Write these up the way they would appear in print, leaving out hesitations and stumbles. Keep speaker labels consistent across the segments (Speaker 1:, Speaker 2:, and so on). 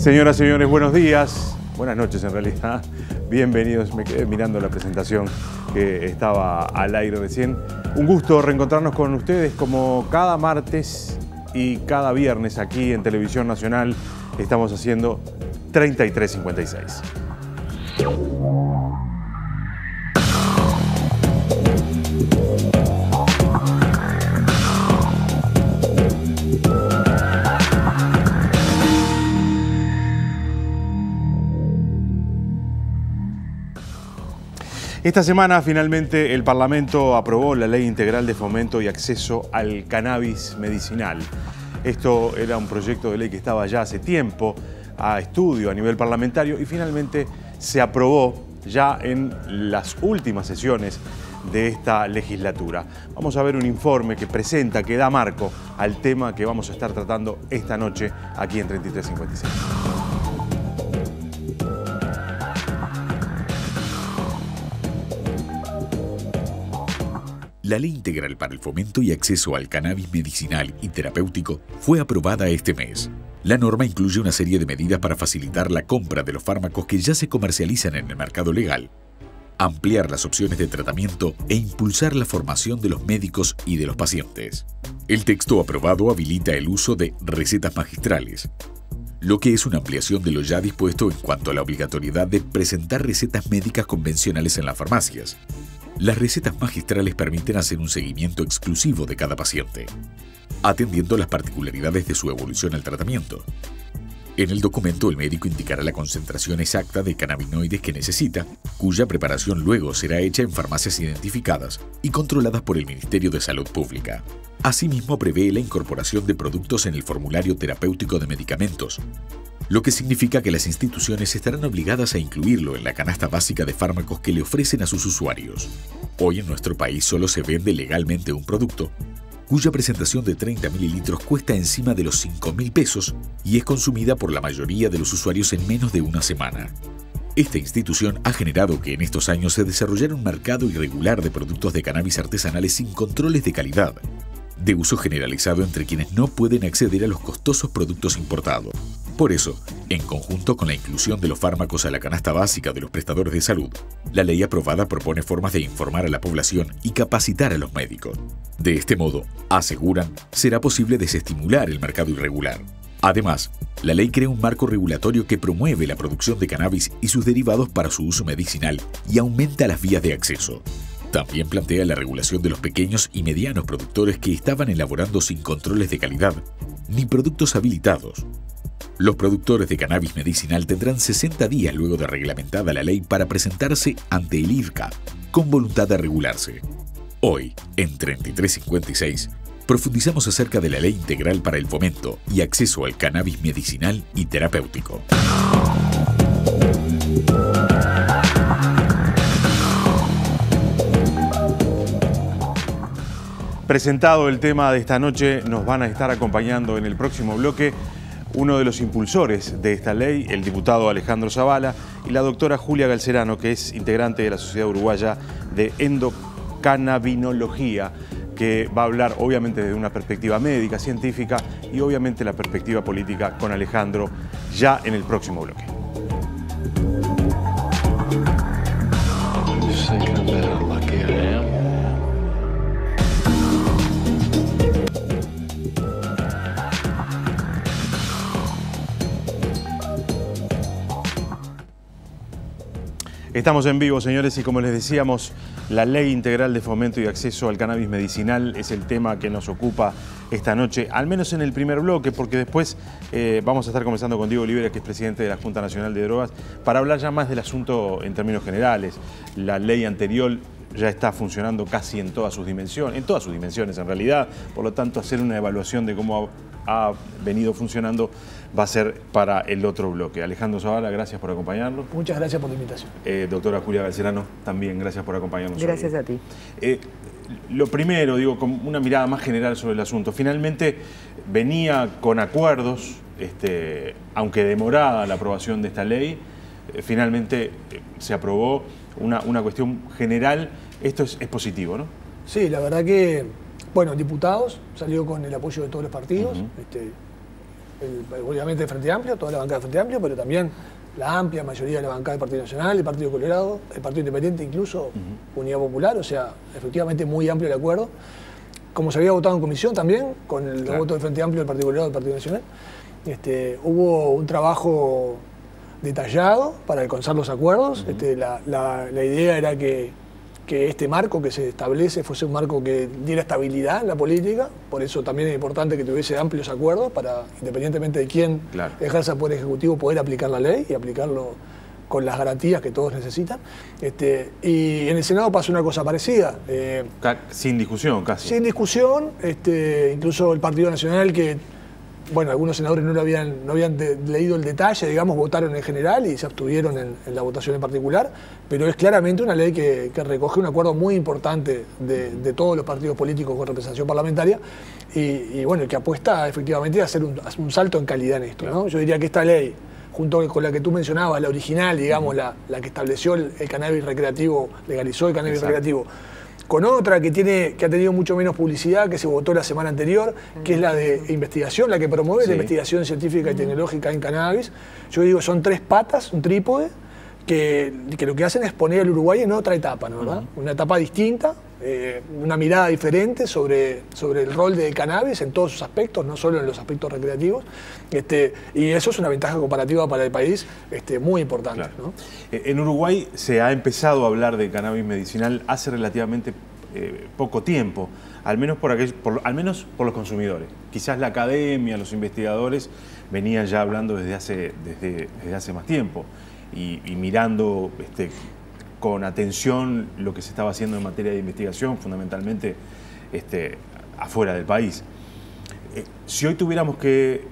Speaker 1: Señoras, señores, buenos días. Buenas noches, en realidad. Bienvenidos. Me quedé mirando la presentación que estaba al aire recién. Un gusto reencontrarnos con ustedes como cada martes y cada viernes aquí en Televisión Nacional. Estamos haciendo 3356. Esta semana finalmente el Parlamento aprobó la Ley Integral de Fomento y Acceso al Cannabis Medicinal. Esto era un proyecto de ley que estaba ya hace tiempo a estudio a nivel parlamentario y finalmente se aprobó ya en las últimas sesiones de esta legislatura. Vamos a ver un informe que presenta, que da marco al tema que vamos a estar tratando esta noche aquí en 3356.
Speaker 2: La Ley Integral para el Fomento y Acceso al Cannabis Medicinal y Terapéutico fue aprobada este mes. La norma incluye una serie de medidas para facilitar la compra de los fármacos que ya se comercializan en el mercado legal, ampliar las opciones de tratamiento e impulsar la formación de los médicos y de los pacientes. El texto aprobado habilita el uso de recetas magistrales, lo que es una ampliación de lo ya dispuesto en cuanto a la obligatoriedad de presentar recetas médicas convencionales en las farmacias. Las recetas magistrales permiten hacer un seguimiento exclusivo de cada paciente, atendiendo las particularidades de su evolución al tratamiento. En el documento, el médico indicará la concentración exacta de cannabinoides que necesita, cuya preparación luego será hecha en farmacias identificadas y controladas por el Ministerio de Salud Pública. Asimismo, prevé la incorporación de productos en el formulario terapéutico de medicamentos, lo que significa que las instituciones estarán obligadas a incluirlo en la canasta básica de fármacos que le ofrecen a sus usuarios. Hoy en nuestro país solo se vende legalmente un producto, cuya presentación de 30 mililitros cuesta encima de los 5.000 pesos y es consumida por la mayoría de los usuarios en menos de una semana. Esta institución ha generado que en estos años se desarrollara un mercado irregular de productos de cannabis artesanales sin controles de calidad, de uso generalizado entre quienes no pueden acceder a los costosos productos importados. Por eso, en conjunto con la inclusión de los fármacos a la canasta básica de los prestadores de salud, la ley aprobada propone formas de informar a la población y capacitar a los médicos. De este modo, aseguran, será posible desestimular el mercado irregular. Además, la ley crea un marco regulatorio que promueve la producción de cannabis y sus derivados para su uso medicinal y aumenta las vías de acceso. También plantea la regulación de los pequeños y medianos productores que estaban elaborando sin controles de calidad ni productos habilitados. Los productores de cannabis medicinal tendrán 60 días luego de reglamentada la ley para presentarse ante el IRCA con voluntad de regularse. Hoy, en 3356, profundizamos acerca de la Ley Integral para el Fomento y Acceso al Cannabis Medicinal y Terapéutico.
Speaker 1: Presentado el tema de esta noche, nos van a estar acompañando en el próximo bloque uno de los impulsores de esta ley, el diputado Alejandro Zavala, y la doctora Julia Galcerano, que es integrante de la Sociedad Uruguaya de Endocannabinología, que va a hablar obviamente desde una perspectiva médica, científica y obviamente la perspectiva política con Alejandro ya en el próximo bloque. Estamos en vivo, señores, y como les decíamos, la Ley Integral de Fomento y Acceso al Cannabis Medicinal es el tema que nos ocupa esta noche, al menos en el primer bloque, porque después vamos a estar conversando con Diego Olivera, que es presidente de la Junta Nacional de Drogas, para hablar ya más del asunto en términos generales. La ley anterior ya está funcionando casi en todas sus dimensiones en realidad, por lo tanto hacer una evaluación de cómo ha venido funcionando va a ser para el otro bloque. Alejandro Zavala, gracias por acompañarnos.
Speaker 3: Muchas gracias por la invitación.
Speaker 1: Doctora Julia Galcerano, también gracias por acompañarnos.
Speaker 4: Gracias a ti.
Speaker 1: Lo primero, digo, con una mirada más general sobre el asunto. Finalmente venía con acuerdos, aunque demorada la aprobación de esta ley, finalmente se aprobó una cuestión general. Esto es positivo, ¿no?
Speaker 3: Sí, la verdad que, bueno, diputados salió con el apoyo de todos los partidos. obviamente el Frente Amplio, toda la bancada del Frente Amplio, pero también la amplia mayoría de la bancada del Partido Nacional, el Partido Colorado, el Partido Independiente incluso, Unidad Popular, o sea, efectivamente muy amplio el acuerdo. Como se había votado en comisión también, con el voto del Frente Amplio, del Partido Colorado, del Partido Nacional, hubo un trabajo detallado para alcanzar los acuerdos. La idea era que este marco que se establece fuese un marco que diera estabilidad en la política, por eso también es importante que tuviese amplios acuerdos para, independientemente de quién ejerza el Poder Ejecutivo, poder aplicar la ley y aplicarlo con las garantías que todos necesitan. Y en el Senado pasó una cosa parecida.
Speaker 1: Sin discusión, casi. Sin
Speaker 3: discusión, incluso el Partido Nacional, que bueno, algunos senadores no habían leído el detalle, digamos, votaron en general y se abstuvieron en la votación en particular, pero es claramente una ley que recoge un acuerdo muy importante de todos los partidos políticos con representación parlamentaria y bueno, que apuesta efectivamente a hacer un salto en calidad en esto, ¿no? Yo diría que esta ley, junto con la que tú mencionabas, la original, digamos, la que estableció el cannabis recreativo, legalizó el cannabis recreativo, con otra que ha tenido mucho menos publicidad, que se votó la semana anterior, que es la de investigación, la que promueve la investigación científica y tecnológica en cannabis. Yo digo, son tres patas, un trípode, que lo que hacen es poner al Uruguay en otra etapa, ¿no? ¿Verdad? Una etapa distinta, una mirada diferente sobre el rol del cannabis en todos sus aspectos, no solo en los aspectos recreativos, y eso es una ventaja comparativa para el país muy importante. Claro. ¿No?
Speaker 1: En Uruguay se ha empezado a hablar de cannabis medicinal hace relativamente poco tiempo, al menos por los consumidores. Quizás la academia, los investigadores venían ya hablando desde hace más tiempo y mirando con atención lo que se estaba haciendo en materia de investigación, fundamentalmente afuera del país. Si hoy tuviéramos que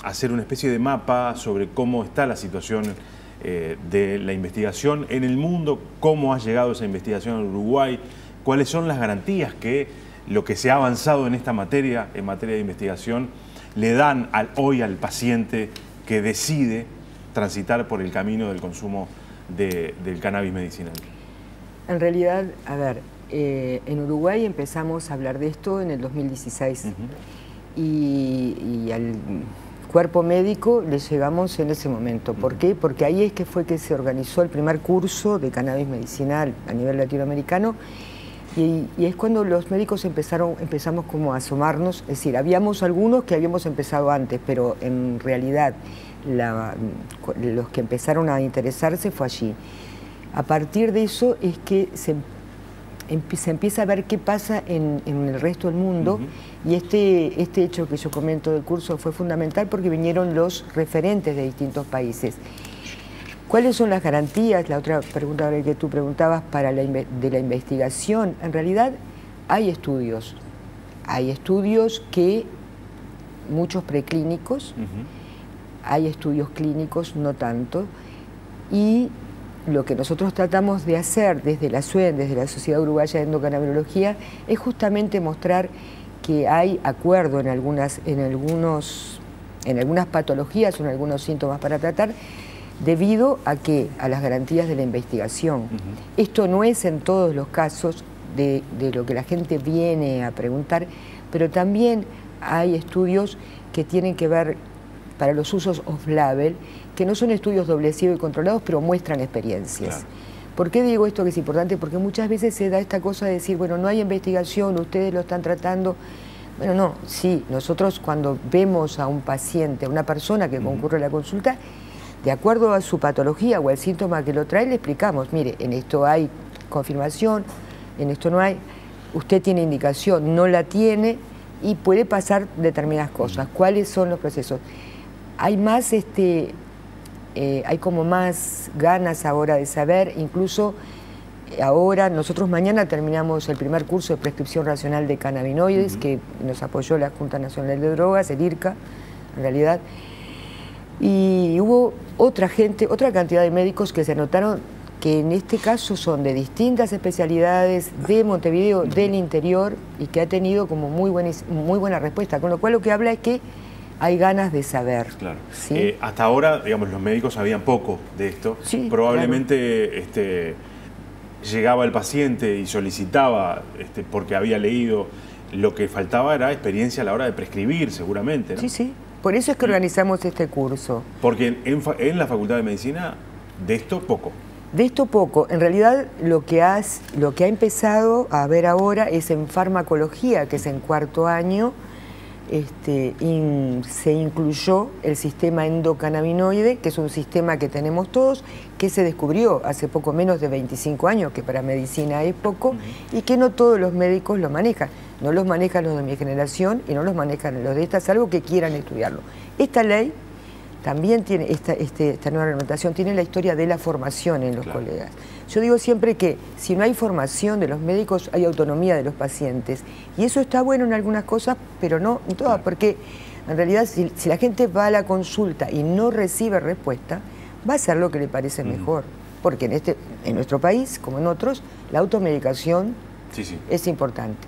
Speaker 1: hacer una especie de mapa sobre cómo está la situación de la investigación en el mundo, cómo ha llegado esa investigación al Uruguay, cuáles son las garantías que lo que se ha avanzado en esta materia, en materia de investigación, le dan hoy al paciente que decide transitar por el camino del consumo del cannabis medicinal.
Speaker 4: En realidad, a ver, en Uruguay empezamos a hablar de esto en el 2016 y al cuerpo médico le llegamos en ese momento. ¿Por qué? Porque ahí es que se organizó el primer curso de cannabis medicinal a nivel latinoamericano y es cuando los médicos empezamos como a asomarnos, es decir, habíamos algunos que habíamos empezado antes, pero en realidad los que empezaron a interesarse fue allí. A partir de eso es que se empieza a ver qué pasa en el resto del mundo y este hecho que yo comento del curso fue fundamental porque vinieron los referentes de distintos países. ¿Cuáles son las garantías? La otra pregunta que tú preguntabas de la investigación. En realidad hay estudios que muchos preclínicos, hay estudios clínicos, no tanto, y lo que nosotros tratamos de hacer desde la SUEN, desde la Sociedad Uruguaya de Endocannabiología, es justamente mostrar que hay acuerdo en algunas patologías o en algunos síntomas para tratar, debido a las garantías de la investigación. Esto no es en todos los casos de lo que la gente viene a preguntar, pero también hay estudios que tienen que ver para los usos off-label, que no son estudios doble ciego y controlados, pero muestran experiencias. Claro. ¿Por qué digo esto que es importante? Porque muchas veces se da esta cosa de decir, bueno, no hay investigación, ustedes lo están tratando. Bueno, no, sí, nosotros cuando vemos a un paciente, a una persona que concurre a la consulta, de acuerdo a su patología o al síntoma que lo trae, le explicamos, mire, en esto hay confirmación, en esto no hay, usted tiene indicación, no la tiene y puede pasar determinadas cosas. ¿Cuáles son los procesos? Hay más, hay como más ganas ahora de saber, incluso ahora nosotros mañana terminamos el primer curso de prescripción racional de cannabinoides que nos apoyó la Junta Nacional de Drogas, el IRCA, en realidad, y hubo otra cantidad de médicos que se anotaron que en este caso son de distintas especialidades de Montevideo, del interior, y que ha tenido como muy buena respuesta, con lo cual lo que habla es que hay ganas de saber. Claro. ¿Sí?
Speaker 1: Hasta ahora, digamos, los médicos sabían poco de esto. Sí, probablemente claro. Llegaba el paciente y solicitaba, porque había leído, lo que faltaba era experiencia a la hora de prescribir, seguramente, ¿no?
Speaker 4: Sí, sí. Por eso es que organizamos este curso.
Speaker 1: Porque en la Facultad de Medicina, de esto poco.
Speaker 4: De esto poco. En realidad lo que ha empezado a ver ahora es en farmacología, que es en cuarto año, se incluyó el sistema endocannabinoide, que es un sistema que tenemos todos, que se descubrió hace poco menos de 25 años, que para medicina es poco, y que no todos los médicos lo manejan. No los manejan los de mi generación y no los manejan los de esta, salvo que quieran estudiarlo. Esta ley también tiene, esta nueva reglamentación tiene la historia de la formación en los colegas. Yo digo siempre que si no hay formación de los médicos, hay autonomía de los pacientes. Y eso está bueno en algunas cosas, pero no en todas, porque en realidad si la gente va a la consulta y no recibe respuesta, va a hacer lo que le parece mejor. Porque en nuestro país, como en otros, la automedicación es importante.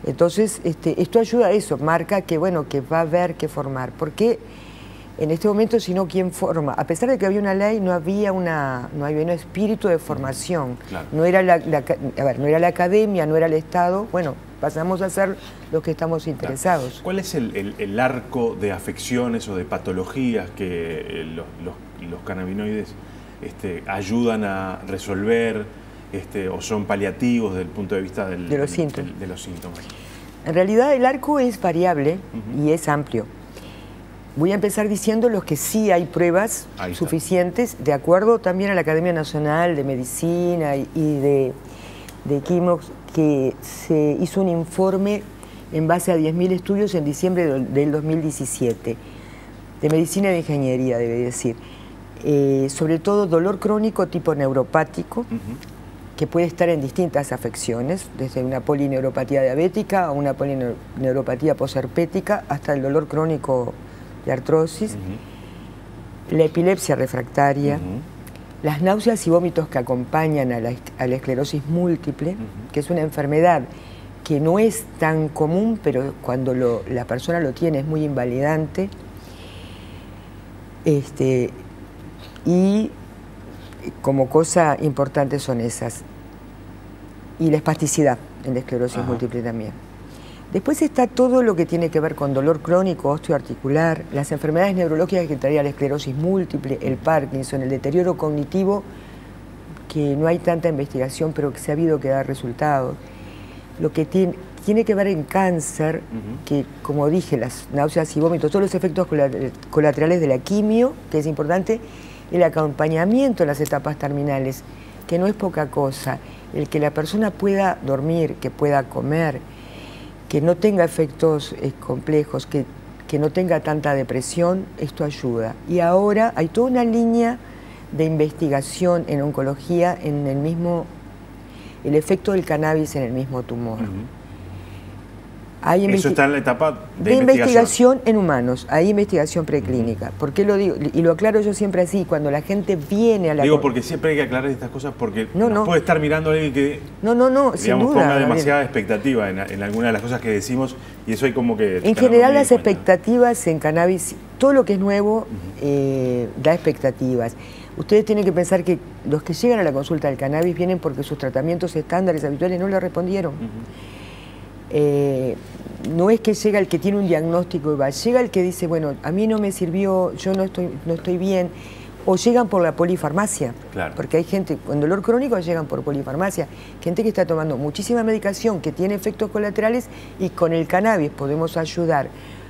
Speaker 4: Entonces, esto ayuda a eso, marca que, bueno, que va a haber que formar. Porque en este momento, si no, ¿quién forma? A pesar de que había una ley, no había un espíritu de formación. Claro. No era no era la academia, no era el Estado. Bueno, pasamos a ser los que estamos interesados.
Speaker 1: Claro. ¿Cuál es el arco de afecciones o de patologías que los cannabinoides ayudan a resolver o son paliativos desde el punto de vista de los síntomas?
Speaker 4: En realidad el arco es variable y es amplio. Voy a empezar diciendo los que sí hay pruebas suficientes, de acuerdo también a la Academia Nacional de Medicina y de Químicos, que se hizo un informe en base a 10.000 estudios en diciembre del 2017, de medicina y de ingeniería, debe decir. Sobre todo dolor crónico tipo neuropático, que puede estar en distintas afecciones, desde una polineuropatía diabética a una polineuropatía posherpética, hasta el dolor crónico de artrosis, la epilepsia refractaria, las náuseas y vómitos que acompañan a la esclerosis múltiple, que es una enfermedad que no es tan común, pero cuando la persona lo tiene es muy invalidante, y como cosa importante son esas. Y la espasticidad en la esclerosis múltiple también. Después está todo lo que tiene que ver con dolor crónico, osteoarticular, las enfermedades neurológicas que traía la esclerosis múltiple, el Parkinson, el deterioro cognitivo, que no hay tanta investigación, pero que se ha habido que dar resultados. Lo que tiene que ver en cáncer, que como dije, las náuseas y vómitos, todos los efectos colaterales de la quimio, que es importante, el acompañamiento en las etapas terminales, que no es poca cosa, el que la persona pueda dormir, que pueda comer, que no tenga efectos complejos, que no tenga tanta depresión, esto ayuda. Y ahora hay toda una línea de investigación en oncología en el efecto del cannabis en el mismo tumor.
Speaker 1: Eso está en la etapa
Speaker 4: de investigación en humanos, hay investigación preclínica. ¿Por qué lo digo? Y lo aclaro yo siempre así, cuando la gente viene a la...
Speaker 1: Digo, porque siempre hay que aclarar estas cosas, porque no puede estar mirando a alguien que
Speaker 4: sin duda,
Speaker 1: ponga demasiada expectativa en alguna de las cosas que decimos, y eso hay como que...
Speaker 4: En general las expectativas en cannabis, todo lo que es nuevo da expectativas. Ustedes tienen que pensar que los que llegan a la consulta del cannabis vienen porque sus tratamientos estándares habituales no le respondieron. No es que llega el que tiene un diagnóstico y va, llega el que dice, bueno, a mí no me sirvió, yo no estoy bien, o llegan por la polifarmacia, porque hay gente con dolor crónico llegan por polifarmacia, gente que está tomando muchísima medicación, que tiene efectos colaterales, y con el cannabis podemos ayudar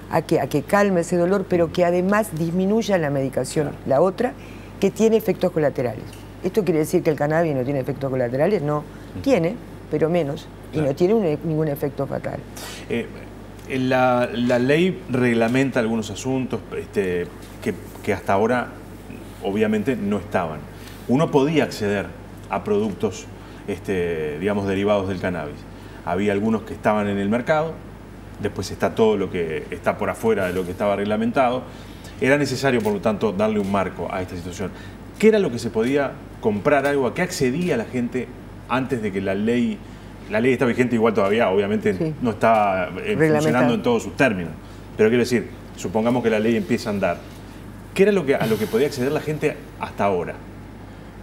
Speaker 4: a que calme ese dolor, pero que además disminuya la medicación, la otra, que tiene efectos colaterales. ¿Esto quiere decir que el cannabis no tiene efectos colaterales? No, tiene, pero menos. Y no tiene ningún efecto fatal.
Speaker 1: La ley reglamenta algunos asuntos que hasta ahora obviamente no estaban. Uno podía acceder a productos digamos, derivados del cannabis. Había algunos que estaban en el mercado, después está todo lo que está por afuera de lo que estaba reglamentado. Era necesario, por lo tanto, darle un marco a esta situación. ¿Qué era lo que se podía comprar algo? ¿A qué accedía la gente antes de que la ley... La ley está vigente igual todavía, obviamente no está funcionando en todos sus términos. Pero quiero decir, supongamos que la ley empieza a andar. ¿Qué era a lo que podía acceder la gente hasta ahora?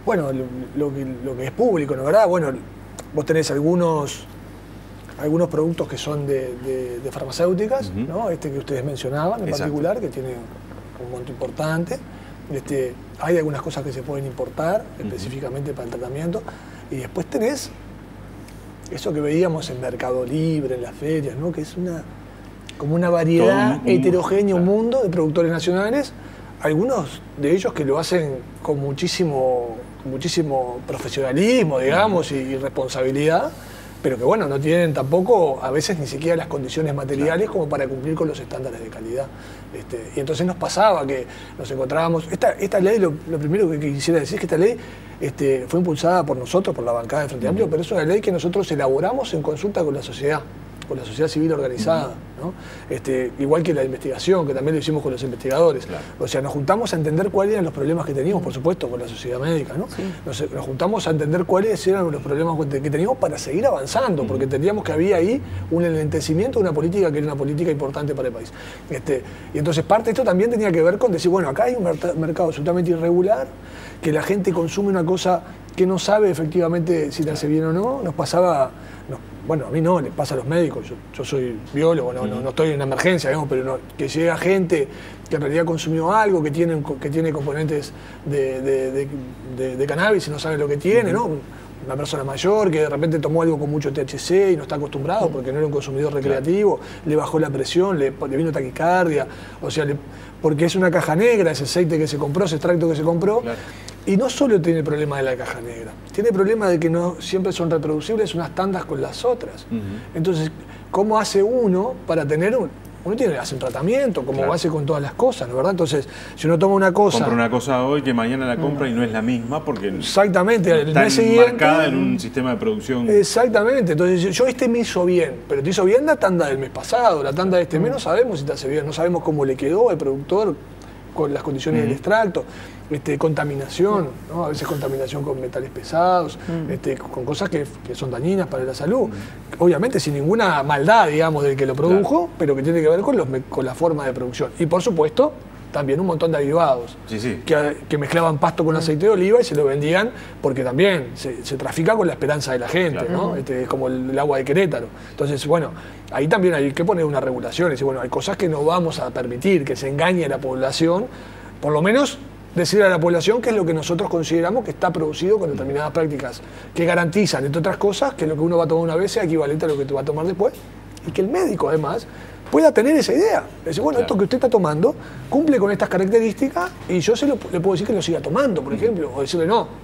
Speaker 3: Bueno, lo que es público, ¿no? ¿Verdad? Bueno, vos tenés algunos algunos productos que son de farmacéuticas, ¿no? Este que ustedes mencionaban en particular, que tiene un monto importante. Hay algunas cosas que se pueden importar específicamente para el tratamiento. Y después tenés eso que veíamos en Mercado Libre, en las ferias, ¿no? Que es como una variedad heterogénea, un mundo de productores nacionales, algunos de ellos que lo hacen con muchísimo profesionalismo, digamos, y responsabilidad, pero que bueno, no tienen tampoco a veces ni siquiera las condiciones materiales como para cumplir con los estándares de calidad. Y entonces nos pasaba que nos encontrábamos... Esta ley, lo primero que quisiera decir es que esta ley fue impulsada por nosotros, por la bancada de Frente Amplio, pero es una ley que nosotros elaboramos en consulta con la sociedad civil organizada, ¿no? Igual que la investigación, que también lo hicimos con los investigadores. Claro. O sea, nos juntamos a entender cuáles eran los problemas que teníamos, por supuesto, con la sociedad médica, ¿no? Sí. Nos juntamos a entender cuáles eran los problemas que teníamos para seguir avanzando, porque entendíamos que había ahí un enlentecimiento de una política que era una política importante para el país. Y entonces parte de esto también tenía que ver con decir, bueno, acá hay un mercado absolutamente irregular, que la gente consume una cosa que no sabe efectivamente si le hace bien o no. Nos pasaba... Bueno, a mí no, le pasa a los médicos, yo soy biólogo, no estoy en una emergencia, digamos, pero que llega gente que en realidad consumió algo, que tiene componentes de cannabis y no sabe lo que tiene, ¿no? Una persona mayor que de repente tomó algo con mucho THC y no está acostumbrado porque no era un consumidor recreativo, le bajó la presión, le vino taquicardia, o sea, porque es una caja negra ese aceite que se compró, ese extracto que se compró. Claro. Y no solo tiene el problema de la caja negra, tiene el problema de que no siempre son reproducibles unas tandas con las otras. Entonces, ¿cómo hace uno para tener uno hace un tratamiento, como hace con todas las cosas, ¿no? ¿Verdad? Entonces, si uno toma una cosa...
Speaker 1: Compra una cosa hoy que mañana la compra y no es la misma porque...
Speaker 3: Exactamente.
Speaker 1: Está enmarcada en un sistema de producción...
Speaker 3: Exactamente. Entonces, me hizo bien, pero te hizo bien la tanda del mes pasado, la tanda de este mes no sabemos si te hace bien, no sabemos cómo le quedó al productor con las condiciones del extracto. Contaminación, ¿no? A veces contaminación con metales pesados, con cosas que son dañinas para la salud. Obviamente sin ninguna maldad, digamos, del que lo produjo, pero que tiene que ver con la forma de producción. Y por supuesto, también un montón de derivados que mezclaban pasto con aceite de oliva y se lo vendían porque también se trafica con la esperanza de la gente, ¿no? Es como el agua de Querétaro. Entonces, bueno, ahí también hay que poner una regulación. Es decir, bueno, hay cosas que no vamos a permitir que se engañe a la población, por lo menos decirle a la población que es lo que nosotros consideramos que está producido con determinadas prácticas que garantizan, entre otras cosas, que lo que uno va a tomar una vez sea equivalente a lo que te va a tomar después y que el médico, además, pueda tener esa idea. Decir, bueno, esto que usted está tomando cumple con estas características y yo le puedo decir que lo siga tomando, por ejemplo, o decirle no.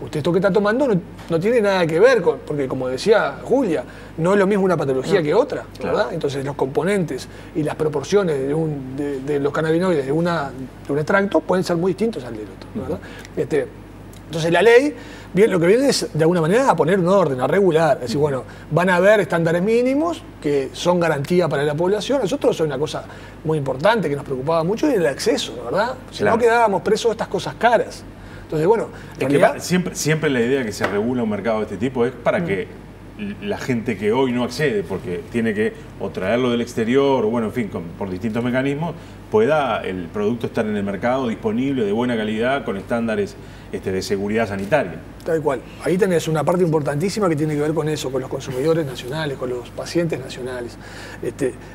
Speaker 3: Usted esto que está tomando no tiene nada que ver con, porque como decía Julia, no es lo mismo una patología que otra, ¿verdad? Entonces los componentes y las proporciones de los cannabinoides de un extracto pueden ser muy distintos al del otro, ¿verdad? Entonces la ley, lo que viene es de alguna manera a poner un orden, a regular, es decir, bueno, van a haber estándares mínimos que son garantía para la población. Nosotros es una cosa muy importante que nos preocupaba mucho y el acceso, ¿verdad? Si no quedábamos presos de estas cosas caras. Entonces, bueno,
Speaker 1: siempre la idea que se regula un mercado de este tipo es para que la gente que hoy no accede, porque tiene que o traerlo del exterior, o bueno, en fin, por distintos mecanismos, pueda el producto estar en el mercado disponible, de buena calidad, con estándares de seguridad sanitaria.
Speaker 3: Tal cual. Ahí tenés una parte importantísima que tiene que ver con eso, con los consumidores nacionales, con los pacientes nacionales.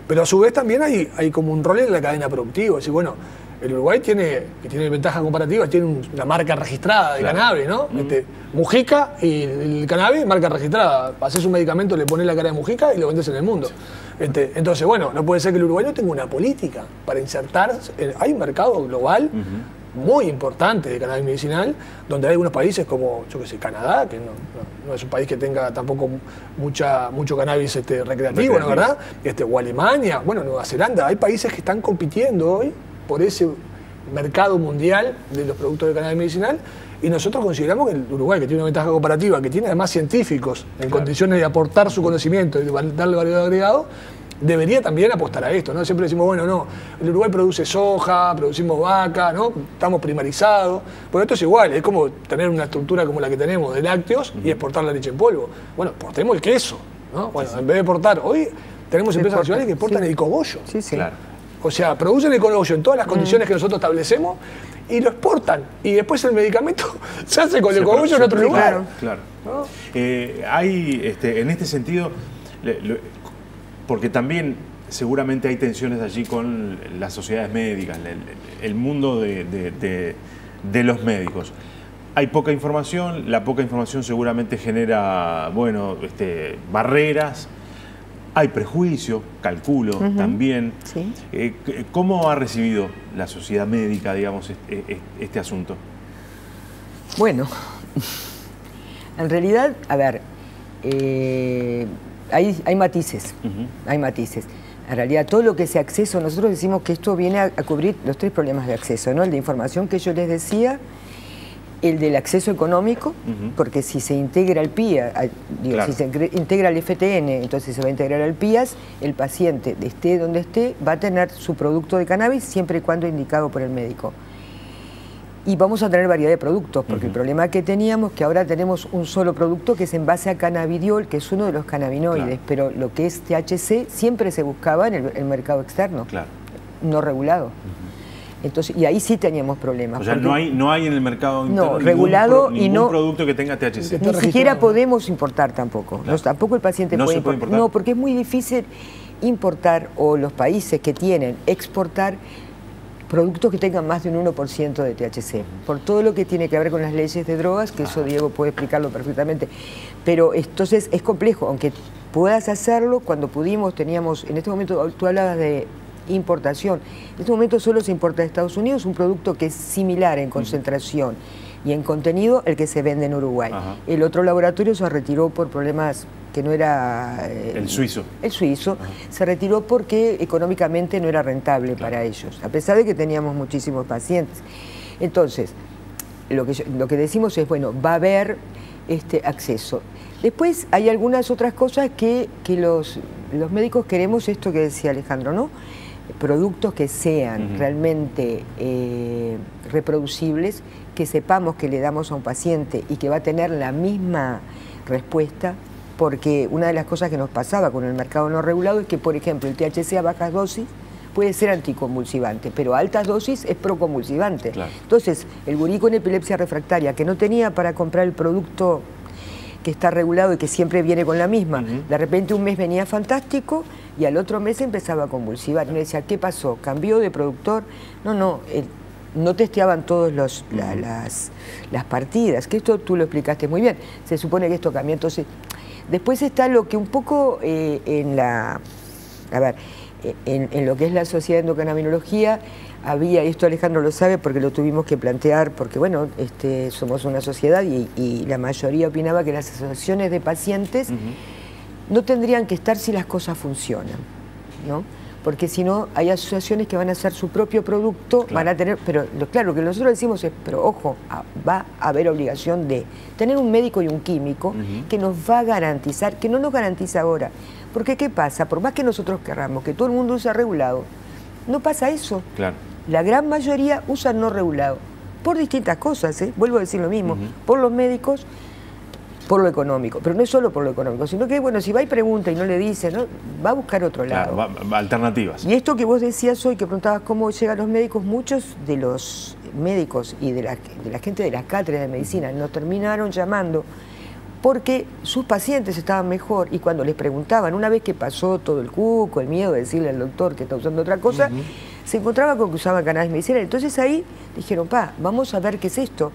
Speaker 3: Pero a su vez también hay como un rol en la cadena productiva. Es decir, bueno, el Uruguay tiene ventaja comparativa, tiene una marca registrada de cannabis, ¿no? Mujica y el cannabis, marca registrada. Haces un medicamento, le pones la cara de Mujica y lo vendes en el mundo. Entonces, bueno, no puede ser que el Uruguay no tenga una política para insertar. Hay un mercado global muy importante de cannabis medicinal, donde hay algunos países como, yo qué sé, Canadá, que no es un país que tenga tampoco mucho cannabis recreativo, ¿no? ¿Verdad? O Alemania, bueno, Nueva Zelanda. Hay países que están compitiendo hoy por ese mercado mundial de los productos de cannabis medicinal, y nosotros consideramos que el Uruguay, que tiene una ventaja comparativa, que tiene además científicos en condiciones de aportar su conocimiento y de darle valor agregado, debería también apostar a esto, ¿no? Siempre decimos, bueno, no, el Uruguay produce soja, producimos vaca, ¿no? Estamos primarizados, pero esto es igual, es como tener una estructura como la que tenemos de lácteos y exportar la leche en polvo. Bueno, exportemos el queso, ¿no? Bueno, en vez de exportar, hoy tenemos empresas nacionales que exportan el cogollo.
Speaker 4: Sí, sí. Claro.
Speaker 3: O sea, producen el cogollo en todas las condiciones que nosotros establecemos y lo exportan. Y después el medicamento se hace con el cogollo en otro lugar.
Speaker 1: Claro. ¿No? Hay, en este sentido, Porque también seguramente hay tensiones allí con las sociedades médicas, el mundo de los médicos. Hay poca información, la poca información seguramente genera, bueno, barreras, hay prejuicios, calculo también.
Speaker 4: Sí.
Speaker 1: ¿Cómo ha recibido la sociedad médica, digamos, este asunto?
Speaker 4: Bueno, en realidad, a ver, hay matices, hay matices. En realidad, todo lo que sea acceso, nosotros decimos que esto viene a cubrir los 3 problemas de acceso, ¿no? El de información que yo les decía, el del acceso económico, porque si se integra el PIA,
Speaker 1: claro,
Speaker 4: si se integra el FTN, entonces se va a integrar al PIAS, el paciente, esté donde esté, va a tener su producto de cannabis siempre y cuando indicado por el médico. Y vamos a tener variedad de productos, porque el problema que teníamos es que ahora tenemos un solo producto que es en base a cannabidiol, que es uno de los cannabinoides, claro, pero lo que es THC siempre se buscaba en el mercado externo, claro, no regulado. Entonces, y ahí sí teníamos problemas.
Speaker 1: O sea, no hay en el mercado interno
Speaker 4: regulado
Speaker 1: ningún producto que tenga THC.
Speaker 4: Ni siquiera podemos importar tampoco.
Speaker 1: Claro.
Speaker 4: No, tampoco el paciente puede importar. No, porque es muy difícil importar, o los países que tienen, exportar productos que tengan más de un 1% de THC, por todo lo que tiene que ver con las leyes de drogas, que eso Diego puede explicarlo perfectamente. Pero entonces es complejo, aunque puedas hacerlo, cuando pudimos, teníamos, en este momento tú hablabas de importación, en este momento solo se importa de Estados Unidos un producto que es similar en concentración y en contenido el que se vende en Uruguay. El otro laboratorio se retiró por problemas que no era...
Speaker 1: el suizo.
Speaker 4: El suizo. Se retiró porque económicamente no era rentable para ellos, a pesar de que teníamos muchísimos pacientes. Entonces, lo que decimos es, bueno, va a haber acceso. Después hay algunas otras cosas que los médicos queremos, esto que decía Alejandro, ¿no? Productos que sean realmente reproducibles, que sepamos que le damos a un paciente y que va a tener la misma respuesta, porque una de las cosas que nos pasaba con el mercado no regulado es que, por ejemplo, el THC a bajas dosis puede ser anticonvulsivante, pero a altas dosis es proconvulsivante. Claro. Entonces, el gurí con epilepsia refractaria, que no tenía para comprar el producto que está regulado y que siempre viene con la misma, de repente un mes venía fantástico y al otro mes empezaba a convulsivar. Y me decía, ¿qué pasó? ¿Cambió de productor? No testeaban todas las partidas, que esto tú lo explicaste muy bien. Se supone que esto cambió. Entonces, después está lo que un poco en lo que es la Sociedad de Endocrinología había, y esto Alejandro lo sabe porque lo tuvimos que plantear, porque bueno, somos una sociedad y la mayoría opinaba que las asociaciones de pacientes no tendrían que estar si las cosas funcionan, ¿no? Porque si no, hay asociaciones que van a hacer su propio producto, van a tener, pero claro, lo que nosotros decimos es, pero ojo, va a haber obligación de tener un médico y un químico que nos va a garantizar, que no nos garantiza ahora. Porque ¿qué pasa? Por más que nosotros querramos que todo el mundo use regulado, no pasa eso. Claro. La gran mayoría usa no regulado, por distintas cosas, vuelvo a decir lo mismo, por los médicos, por lo económico, pero no es solo por lo económico, sino que, bueno, si va y pregunta y no le dice, ¿no? Va a buscar otro lado.
Speaker 1: Claro, alternativas.
Speaker 4: Y esto que vos decías hoy, que preguntabas cómo llegan los médicos, muchos de los médicos y de la gente de las cátedras de medicina nos terminaron llamando porque sus pacientes estaban mejor, y cuando les preguntaban, una vez que pasó todo el cuco, el miedo de decirle al doctor que está usando otra cosa, se encontraba con que usaban cannabis medicinal. Entonces ahí dijeron, vamos a ver qué es esto.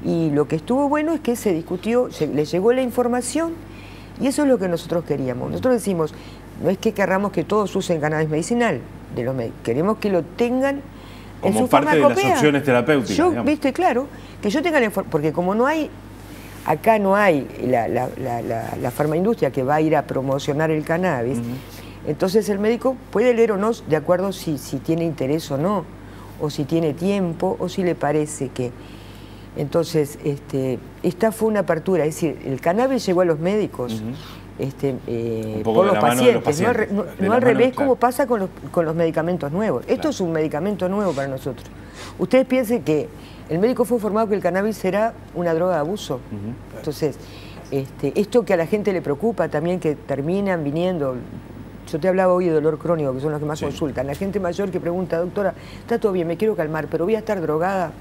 Speaker 4: Y lo que estuvo bueno es que se discutió, les llegó la información, y eso es lo que nosotros queríamos. Nosotros decimos, no es que querramos que todos usen cannabis medicinal, queremos que lo tengan en
Speaker 1: como
Speaker 4: su
Speaker 1: parte de las opciones terapéuticas.
Speaker 4: Viste, claro, que yo tenga la información, porque como no hay, acá no hay la farmaindustria que va a ir a promocionar el cannabis, entonces el médico puede leer o no, de acuerdo si tiene interés o no, o si tiene tiempo, o si le parece que... Entonces, esta fue una apertura, es decir, el cannabis llegó a los médicos por los pacientes, no al revés, como pasa con los medicamentos nuevos. Esto es un medicamento nuevo para nosotros. Ustedes piensen que el médico fue informado que el cannabis será una droga de abuso. Entonces, esto que a la gente le preocupa también, que terminan viniendo... Yo te hablaba hoy de dolor crónico, que son los que más consultan. La gente mayor que pregunta, doctora, está todo bien, me quiero calmar, pero voy a estar drogada.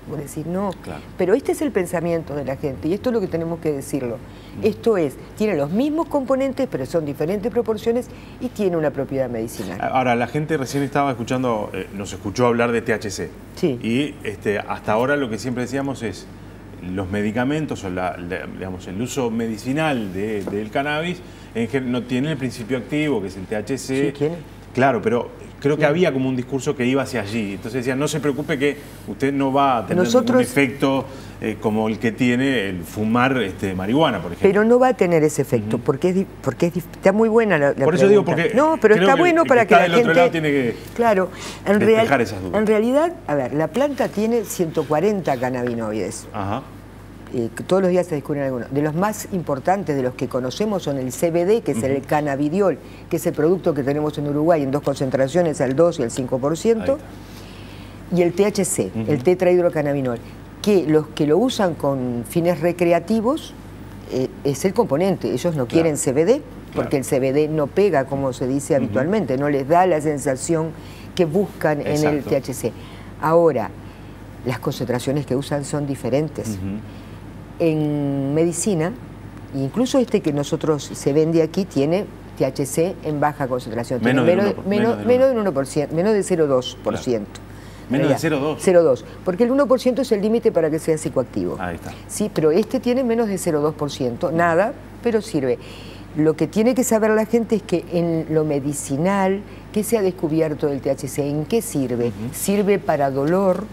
Speaker 4: Vos decís, no.
Speaker 1: Claro.
Speaker 4: Pero este es el pensamiento de la gente y esto es lo que tenemos que decirlo. Esto es, tiene los mismos componentes, pero son diferentes proporciones y tiene una propiedad medicinal.
Speaker 1: Ahora, la gente recién estaba escuchando, nos escuchó hablar de THC.
Speaker 4: Sí.
Speaker 1: Y hasta ahora lo que siempre decíamos es, los medicamentos o digamos, el uso medicinal del cannabis no tiene el principio activo, que es el THC.
Speaker 4: Sí, tiene.
Speaker 1: Claro, pero creo que había como un discurso que iba hacia allí. Entonces decía, no se preocupe que usted no va a tener ningún efecto como el que tiene el fumar marihuana, por ejemplo.
Speaker 4: Pero no va a tener ese efecto, porque está muy buena la
Speaker 1: Por eso
Speaker 4: pregunta.
Speaker 1: digo, porque
Speaker 4: no, pero
Speaker 1: creo
Speaker 4: está
Speaker 1: que
Speaker 4: bueno
Speaker 1: el
Speaker 4: para
Speaker 1: que
Speaker 4: que
Speaker 1: está
Speaker 4: la
Speaker 1: del otro
Speaker 4: gente...
Speaker 1: lado tiene que
Speaker 4: claro,
Speaker 1: despejar esas dudas.
Speaker 4: En realidad, a ver, la planta tiene 140 cannabinoides.
Speaker 1: Ajá.
Speaker 4: Todos los días se descubren algunos. De los más importantes, de los que conocemos, son el CBD, que es el cannabidiol, que es el producto que tenemos en Uruguay en dos concentraciones, al 2 y al 5%, y el THC, el tetrahidrocannabinol, que los que lo usan con fines recreativos es el componente. Ellos no quieren CBD, porque el CBD no pega, como se dice habitualmente, no les da la sensación que buscan en el THC. Ahora, las concentraciones que usan son diferentes. En medicina, incluso este que nosotros se vende aquí tiene THC en baja concentración.
Speaker 1: Menos
Speaker 4: del 1%,
Speaker 1: menos
Speaker 4: de 0,2%.
Speaker 1: Claro. Menos de 0,2%.
Speaker 4: 0,2%. Porque el 1% es el límite para que sea psicoactivo.
Speaker 1: Ahí está.
Speaker 4: Sí, pero este tiene menos de 0,2%. Nada, pero sirve. Lo que tiene que saber la gente es que en lo medicinal, ¿qué se ha descubierto del THC? ¿En qué sirve? Sirve para dolor,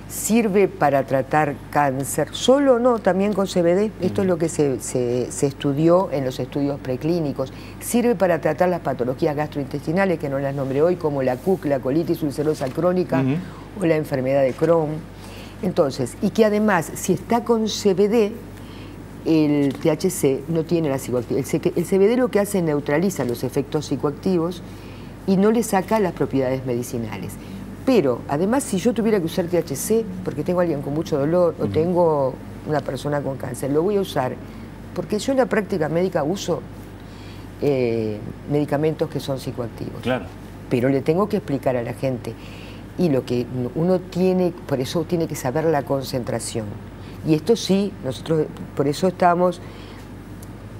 Speaker 4: sirve para tratar cáncer, solo no, también con CBD, esto es lo que se estudió en los estudios preclínicos, sirve para tratar las patologías gastrointestinales, que no las nombré hoy, como la CUC, la colitis ulcerosa crónica o la enfermedad de Crohn. Entonces, y que además, si está con CBD, el THC no tiene la psicoactividad. El CBD lo que hace es neutraliza los efectos psicoactivos y no le saca las propiedades medicinales. Pero, además, si yo tuviera que usar THC, porque tengo a alguien con mucho dolor o tengo una persona con cáncer, lo voy a usar, porque yo en la práctica médica uso medicamentos que son psicoactivos.
Speaker 1: Claro.
Speaker 4: Pero le tengo que explicar a la gente. Y lo que uno tiene, por eso tiene que saber la concentración. Y esto sí, nosotros, por eso estamos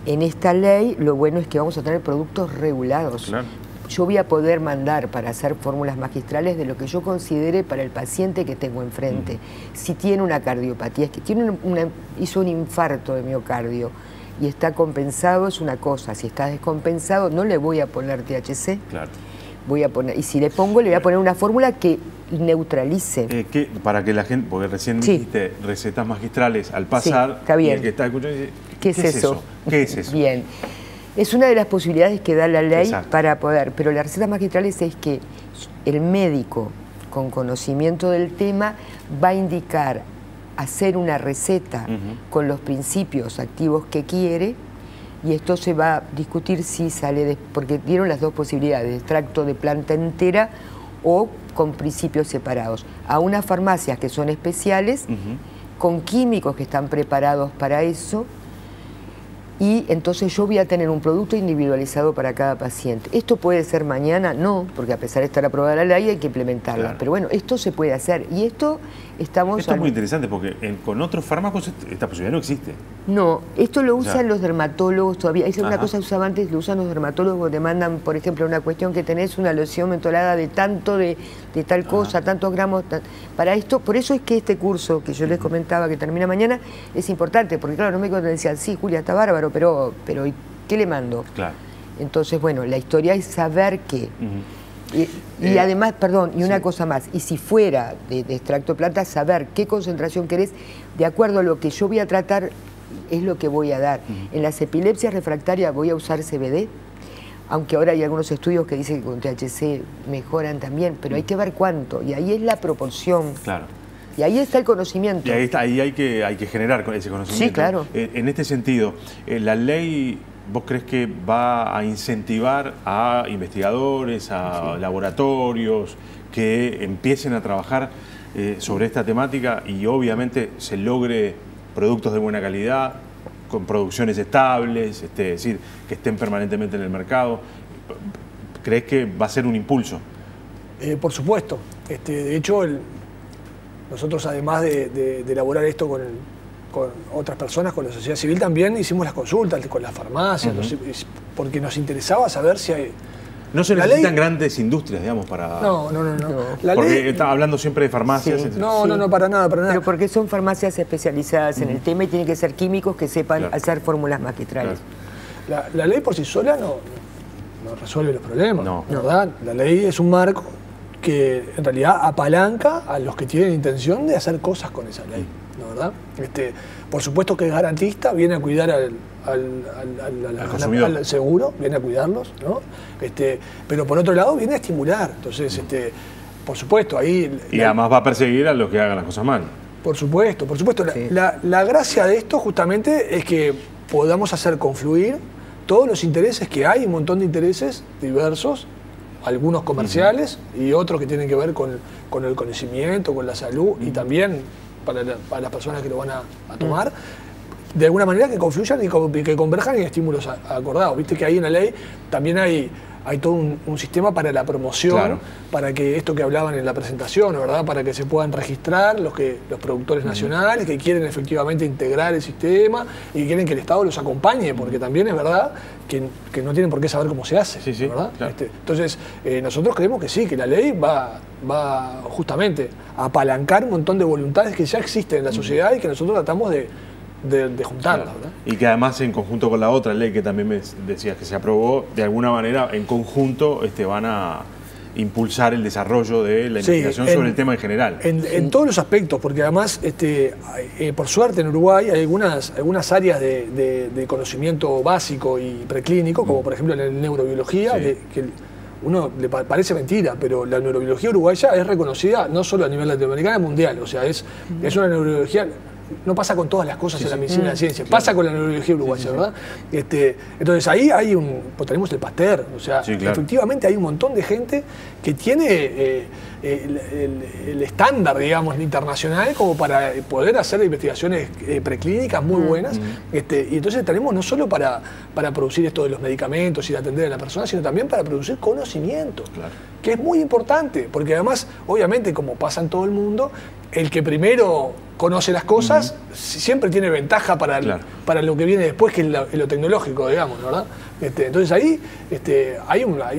Speaker 4: en esta ley, lo bueno es que vamos a tener productos regulados. Claro. Yo voy a poder mandar para hacer fórmulas magistrales de lo que yo considere para el paciente que tengo enfrente. Si tiene una cardiopatía, es que hizo un infarto de miocardio y está compensado, es una cosa. Si está descompensado, no le voy a poner THC. Claro. Voy a poner, y si le pongo, le voy a poner una fórmula que neutralice.
Speaker 1: Para que la gente, porque recién dijiste recetas magistrales al pasar,
Speaker 4: está bien.
Speaker 1: Y el que está escuchando dice,
Speaker 4: ¿qué es eso?
Speaker 1: ¿Qué es eso?
Speaker 4: Bien. Es una de las posibilidades que da la ley para poder, pero las recetas magistrales es que el médico con conocimiento del tema va a indicar hacer una receta con los principios activos que quiere, y esto se va a discutir si sale, porque dieron las dos posibilidades, extracto de planta entera o con principios separados. A unas farmacias que son especiales, con químicos que están preparados para eso, y entonces yo voy a tener un producto individualizado para cada paciente. ¿Esto puede ser mañana? No, porque a pesar de estar aprobada la ley hay que implementarla. Claro. Pero bueno, esto se puede hacer. Y esto estamos...
Speaker 1: Esto es muy interesante porque con otros fármacos esta posibilidad no existe.
Speaker 4: No, esto lo usan los dermatólogos todavía. Es una cosa que usaba antes, lo usan los dermatólogos, te mandan, por ejemplo, una cuestión que tenés una loción mentolada de tanto de tal cosa, tantos gramos. Para esto, por eso es que este curso que yo les comentaba que termina mañana es importante, porque claro, los médicos te decían, sí, Julia, está bárbaro, pero ¿qué le mando? Claro. Entonces, bueno, la historia es saber qué. Y además, perdón, y una cosa más, y si fuera de extracto de planta, saber qué concentración querés, de acuerdo a lo que yo voy a tratar, es lo que voy a dar. En las epilepsias refractarias voy a usar CBD, aunque ahora hay algunos estudios que dicen que con THC mejoran también, pero hay que ver cuánto, y ahí es la proporción. Claro. Y ahí está el conocimiento.
Speaker 1: Y ahí está, ahí hay que generar ese conocimiento.
Speaker 4: Sí, claro.
Speaker 1: En este sentido, la ley, ¿vos crees que va a incentivar a investigadores, a laboratorios que empiecen a trabajar sobre esta temática y obviamente se logre productos de buena calidad, con producciones estables, es decir, que estén permanentemente en el mercado? ¿Crees que va a ser un impulso?
Speaker 3: Por supuesto. De hecho, nosotros además de elaborar esto con otras personas, con la sociedad civil, también hicimos las consultas con las farmacias, porque nos interesaba saber si hay...
Speaker 1: No se necesitan grandes industrias, digamos, para...
Speaker 3: No.
Speaker 1: Porque está hablando siempre de farmacias.
Speaker 3: Sí. No, para nada.
Speaker 4: Pero porque son farmacias especializadas en el tema y tienen que ser químicos que sepan hacer fórmulas magistrales.
Speaker 3: Claro. La ley por sí sola no resuelve los problemas,
Speaker 1: no.
Speaker 3: ¿verdad? La ley es un marco que en realidad apalanca a los que tienen intención de hacer cosas con esa ley, ¿no, verdad? Por supuesto que es garantista, viene a cuidar al seguro, viene a cuidarlos, ¿no? Pero por otro lado viene a estimular. Entonces, por supuesto, ahí...
Speaker 1: Y además va a perseguir a los que hagan las cosas mal.
Speaker 3: Por supuesto. Sí. La gracia de esto justamente es que podamos hacer confluir todos los intereses que hay, un montón de intereses diversos, algunos comerciales y otros que tienen que ver con el conocimiento, con la salud y también para las personas que lo van a tomar, de alguna manera que confluyan y que converjan en estímulos acordados. Viste que ahí en la ley también hay todo un sistema para la promoción, para que esto que hablaban en la presentación, ¿verdad? Para que se puedan registrar los productores nacionales que quieren efectivamente integrar el sistema y quieren que el Estado los acompañe, porque también es verdad que no tienen por qué saber cómo se hace, ¿verdad? Claro. Entonces, nosotros creemos que sí, que la ley va justamente a apalancar un montón de voluntades que ya existen en la sociedad y que nosotros tratamos de juntarlas, ¿verdad?
Speaker 1: Y que además en conjunto con la otra ley que también me decías que se aprobó, de alguna manera en conjunto van a impulsar el desarrollo de la investigación sobre el tema en general.
Speaker 3: En todos los aspectos, porque además, por suerte en Uruguay hay algunas áreas de conocimiento básico y preclínico, como por ejemplo en la neurobiología, que uno le parece mentira, pero la neurobiología uruguaya es reconocida no solo a nivel latinoamericano, mundial. O sea, es una neurobiología... No pasa con todas las cosas en la medicina y la ciencia, pasa con la neurología uruguaya, ¿verdad? Entonces ahí tenemos el Pasteur, o sea, efectivamente hay un montón de gente que tiene el estándar, digamos, internacional como para poder hacer investigaciones preclínicas muy buenas, y entonces tenemos no solo para producir esto de los medicamentos y de atender a la persona, sino también para producir conocimiento, que es muy importante, porque además, obviamente, como pasa en todo el mundo, el que primero conoce las cosas siempre tiene ventaja para lo que viene después, que es lo tecnológico, digamos, ¿verdad? Entonces ahí hay una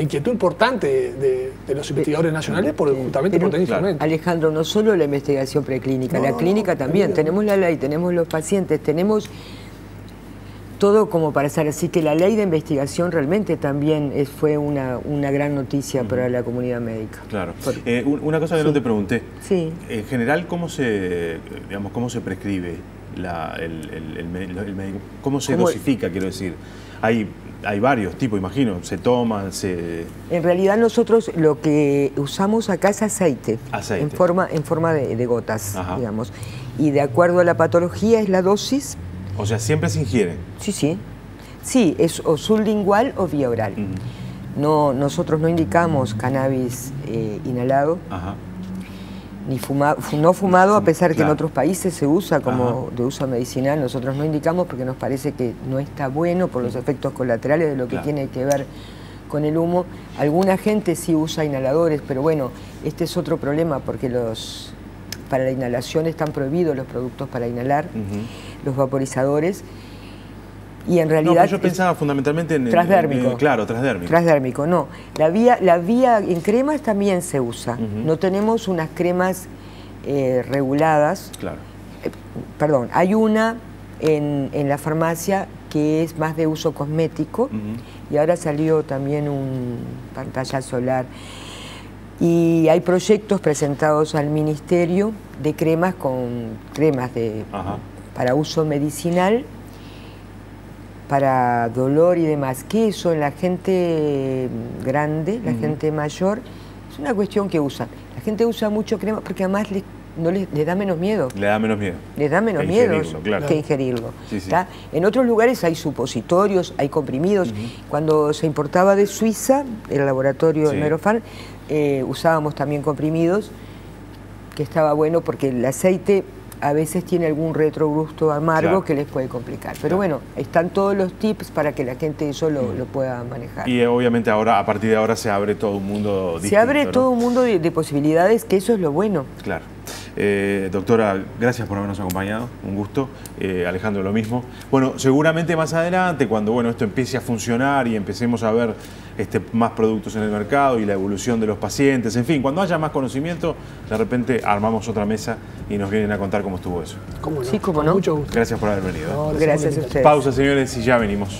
Speaker 3: inquietud importante de los investigadores nacionales justamente por tener instrumentos.
Speaker 4: Alejandro, no solo la investigación preclínica, la clínica también. Tenemos la ley, tenemos los pacientes, tenemos todo como para hacer. Así que la ley de investigación realmente también fue una gran noticia para la comunidad médica.
Speaker 1: Claro. Una cosa que no te pregunté. Sí. En general, ¿cómo se prescribe el médico? ¿Cómo se dosifica, quiero decir? Hay varios tipos, imagino. Se toman,
Speaker 4: En realidad nosotros lo que usamos acá es aceite. En forma de gotas, digamos. Y de acuerdo a la patología es la dosis.
Speaker 1: O sea, siempre se ingiere.
Speaker 4: Sí. Sí, es o sublingual o vía oral. Nosotros no indicamos cannabis inhalado, ni no fumado, a pesar que en otros países se usa como de uso medicinal. Nosotros no indicamos porque nos parece que no está bueno por los efectos colaterales de lo que tiene que ver con el humo. Alguna gente sí usa inhaladores, pero bueno, este es otro problema porque para la inhalación están prohibidos los productos para inhalar, los vaporizadores, y en realidad...
Speaker 1: yo pensaba fundamentalmente en...
Speaker 4: Transdérmico.
Speaker 1: Transdérmico.
Speaker 4: Transdérmico, no. La vía en cremas también se usa. No tenemos unas cremas reguladas. Perdón, hay una en la farmacia que es más de uso cosmético, y ahora salió también un pantalla solar. Y hay proyectos presentados al Ministerio de cremas para uso medicinal, para dolor y demás, que eso en la gente grande, la gente mayor, es una cuestión que usa. La gente usa mucho crema porque además le da menos miedo.
Speaker 1: Le da menos miedo.
Speaker 4: Le da menos miedo que ingerirlo. En otros lugares hay supositorios, hay comprimidos. Cuando se importaba de Suiza, el laboratorio de Merofan, usábamos también comprimidos, que estaba bueno porque el aceite a veces tiene algún retrogusto amargo que les puede complicar. Pero bueno, están todos los tips para que la gente eso lo pueda manejar.
Speaker 1: Y obviamente ahora, a partir de ahora, se abre todo un mundo distinto.
Speaker 4: Se abre todo un mundo de posibilidades, que eso es lo bueno.
Speaker 1: Claro. Doctora, gracias por habernos acompañado, un gusto. Alejandro, lo mismo. Bueno, seguramente más adelante, cuando esto empiece a funcionar y empecemos a ver más productos en el mercado y la evolución de los pacientes, en fin, cuando haya más conocimiento, de repente armamos otra mesa y nos vienen a contar cómo estuvo eso.
Speaker 3: ¿Cómo no?
Speaker 4: Sí, cómo no.
Speaker 3: Mucho gusto.
Speaker 1: Gracias por haber venido.
Speaker 3: No,
Speaker 4: Gracias a ustedes.
Speaker 1: Pausa, señores, y ya venimos.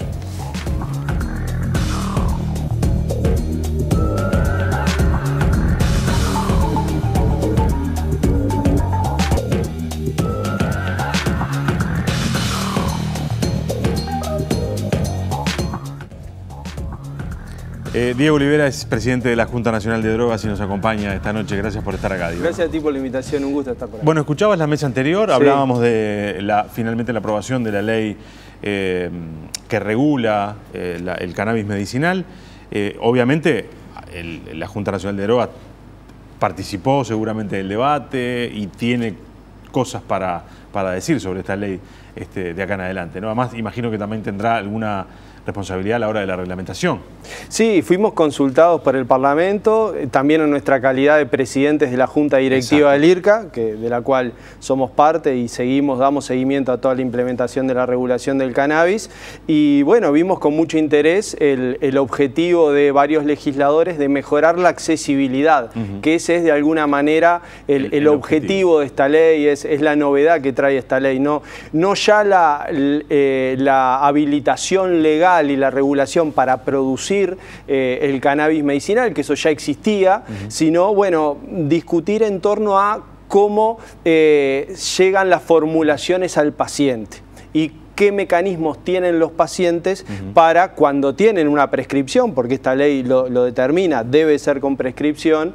Speaker 1: Diego Olivera es presidente de la Junta Nacional de Drogas y nos acompaña esta noche. Gracias por estar acá, Diego.
Speaker 5: Gracias a ti por la invitación, un gusto estar por acá.
Speaker 1: Bueno, escuchabas la mesa anterior,
Speaker 5: Sí.
Speaker 1: Hablábamos de finalmente la aprobación de la ley que regula el cannabis medicinal. Obviamente, la Junta Nacional de Drogas participó seguramente del debate y tiene cosas para decir sobre esta ley de acá en adelante, ¿no? Además, imagino que también tendrá alguna responsabilidad a la hora de la reglamentación.
Speaker 5: Sí, fuimos consultados por el Parlamento, también en nuestra calidad de presidentes de la Junta Directiva del IRCA, de la cual somos parte y damos seguimiento a toda la implementación de la regulación del cannabis. Y bueno, vimos con mucho interés el objetivo de varios legisladores de mejorar la accesibilidad, que ese es de alguna manera el objetivo de esta ley, es la novedad que trae esta ley. No ya la habilitación legal y la regulación para producir el cannabis medicinal, que eso ya existía, sino, bueno, discutir en torno a cómo llegan las formulaciones al paciente y qué mecanismos tienen los pacientes para cuando tienen una prescripción, porque esta ley lo determina, debe ser con prescripción,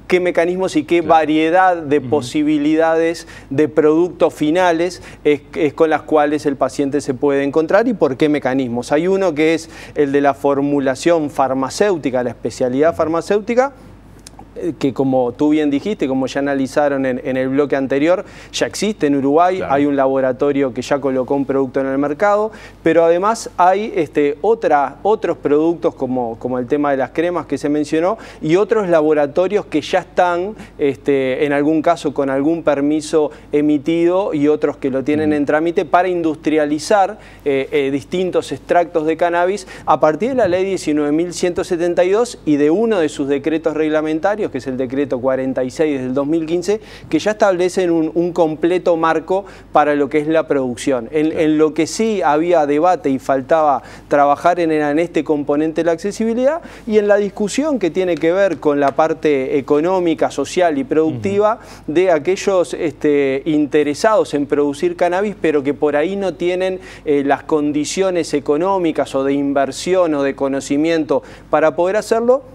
Speaker 5: qué mecanismos y qué variedad de posibilidades de productos finales es con las cuales el paciente se puede encontrar y por qué mecanismos. Hay uno que es el de la formulación farmacéutica, la especialidad farmacéutica, que como tú bien dijiste, como ya analizaron en el bloque anterior, ya existe en Uruguay, claro. Hay un laboratorio que ya colocó un producto en el mercado, pero además hay otros productos como el tema de las cremas que se mencionó y otros laboratorios que ya están en algún caso con algún permiso emitido y otros que lo tienen en trámite para industrializar distintos extractos de cannabis a partir de la ley 19.172 y de uno de sus decretos reglamentarios, que es el decreto 46 del 2015, que ya establecen un completo marco para lo que es la producción. En lo que sí había debate y faltaba trabajar en este componente de la accesibilidad y en la discusión que tiene que ver con la parte económica, social y productiva de aquellos interesados en producir cannabis, pero que por ahí no tienen las condiciones económicas o de inversión o de conocimiento para poder hacerlo.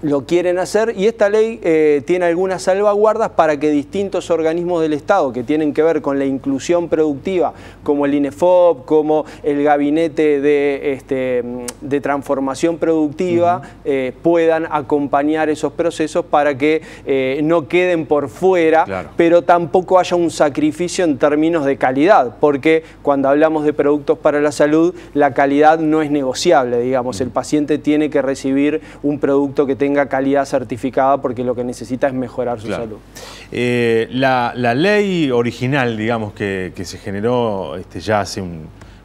Speaker 5: Lo quieren hacer y esta ley tiene algunas salvaguardas para que distintos organismos del Estado que tienen que ver con la inclusión productiva, como el INEFOP, como el Gabinete de Transformación Productiva, puedan acompañar esos procesos para que no queden por fuera, claro. Pero tampoco haya un sacrificio en términos de calidad, porque cuando hablamos de productos para la salud, la calidad no es negociable, digamos, el paciente tiene que recibir un producto que tenga calidad certificada porque lo que necesita es mejorar su salud.
Speaker 1: La ley original, digamos, que se generó ya hace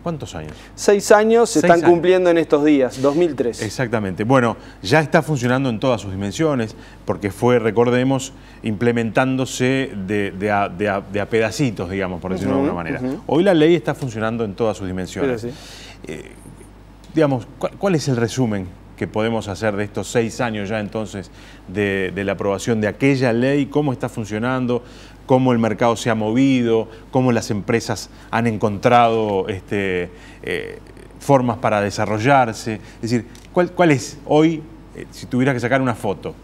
Speaker 1: ¿cuántos años?
Speaker 5: 6 años se están cumpliendo en estos días, 2003.
Speaker 1: Exactamente. Bueno, ya está funcionando en todas sus dimensiones porque fue, recordemos, implementándose de a pedacitos, digamos, por decirlo de alguna manera. Hoy la ley está funcionando en todas sus dimensiones. Sí. Digamos, ¿cuál es el resumen que podemos hacer de estos 6 años ya entonces de la aprobación de aquella ley? ¿Cómo está funcionando? ¿Cómo el mercado se ha movido? ¿Cómo las empresas han encontrado formas para desarrollarse? Es decir, ¿cuál es hoy, si tuvieras que sacar una foto?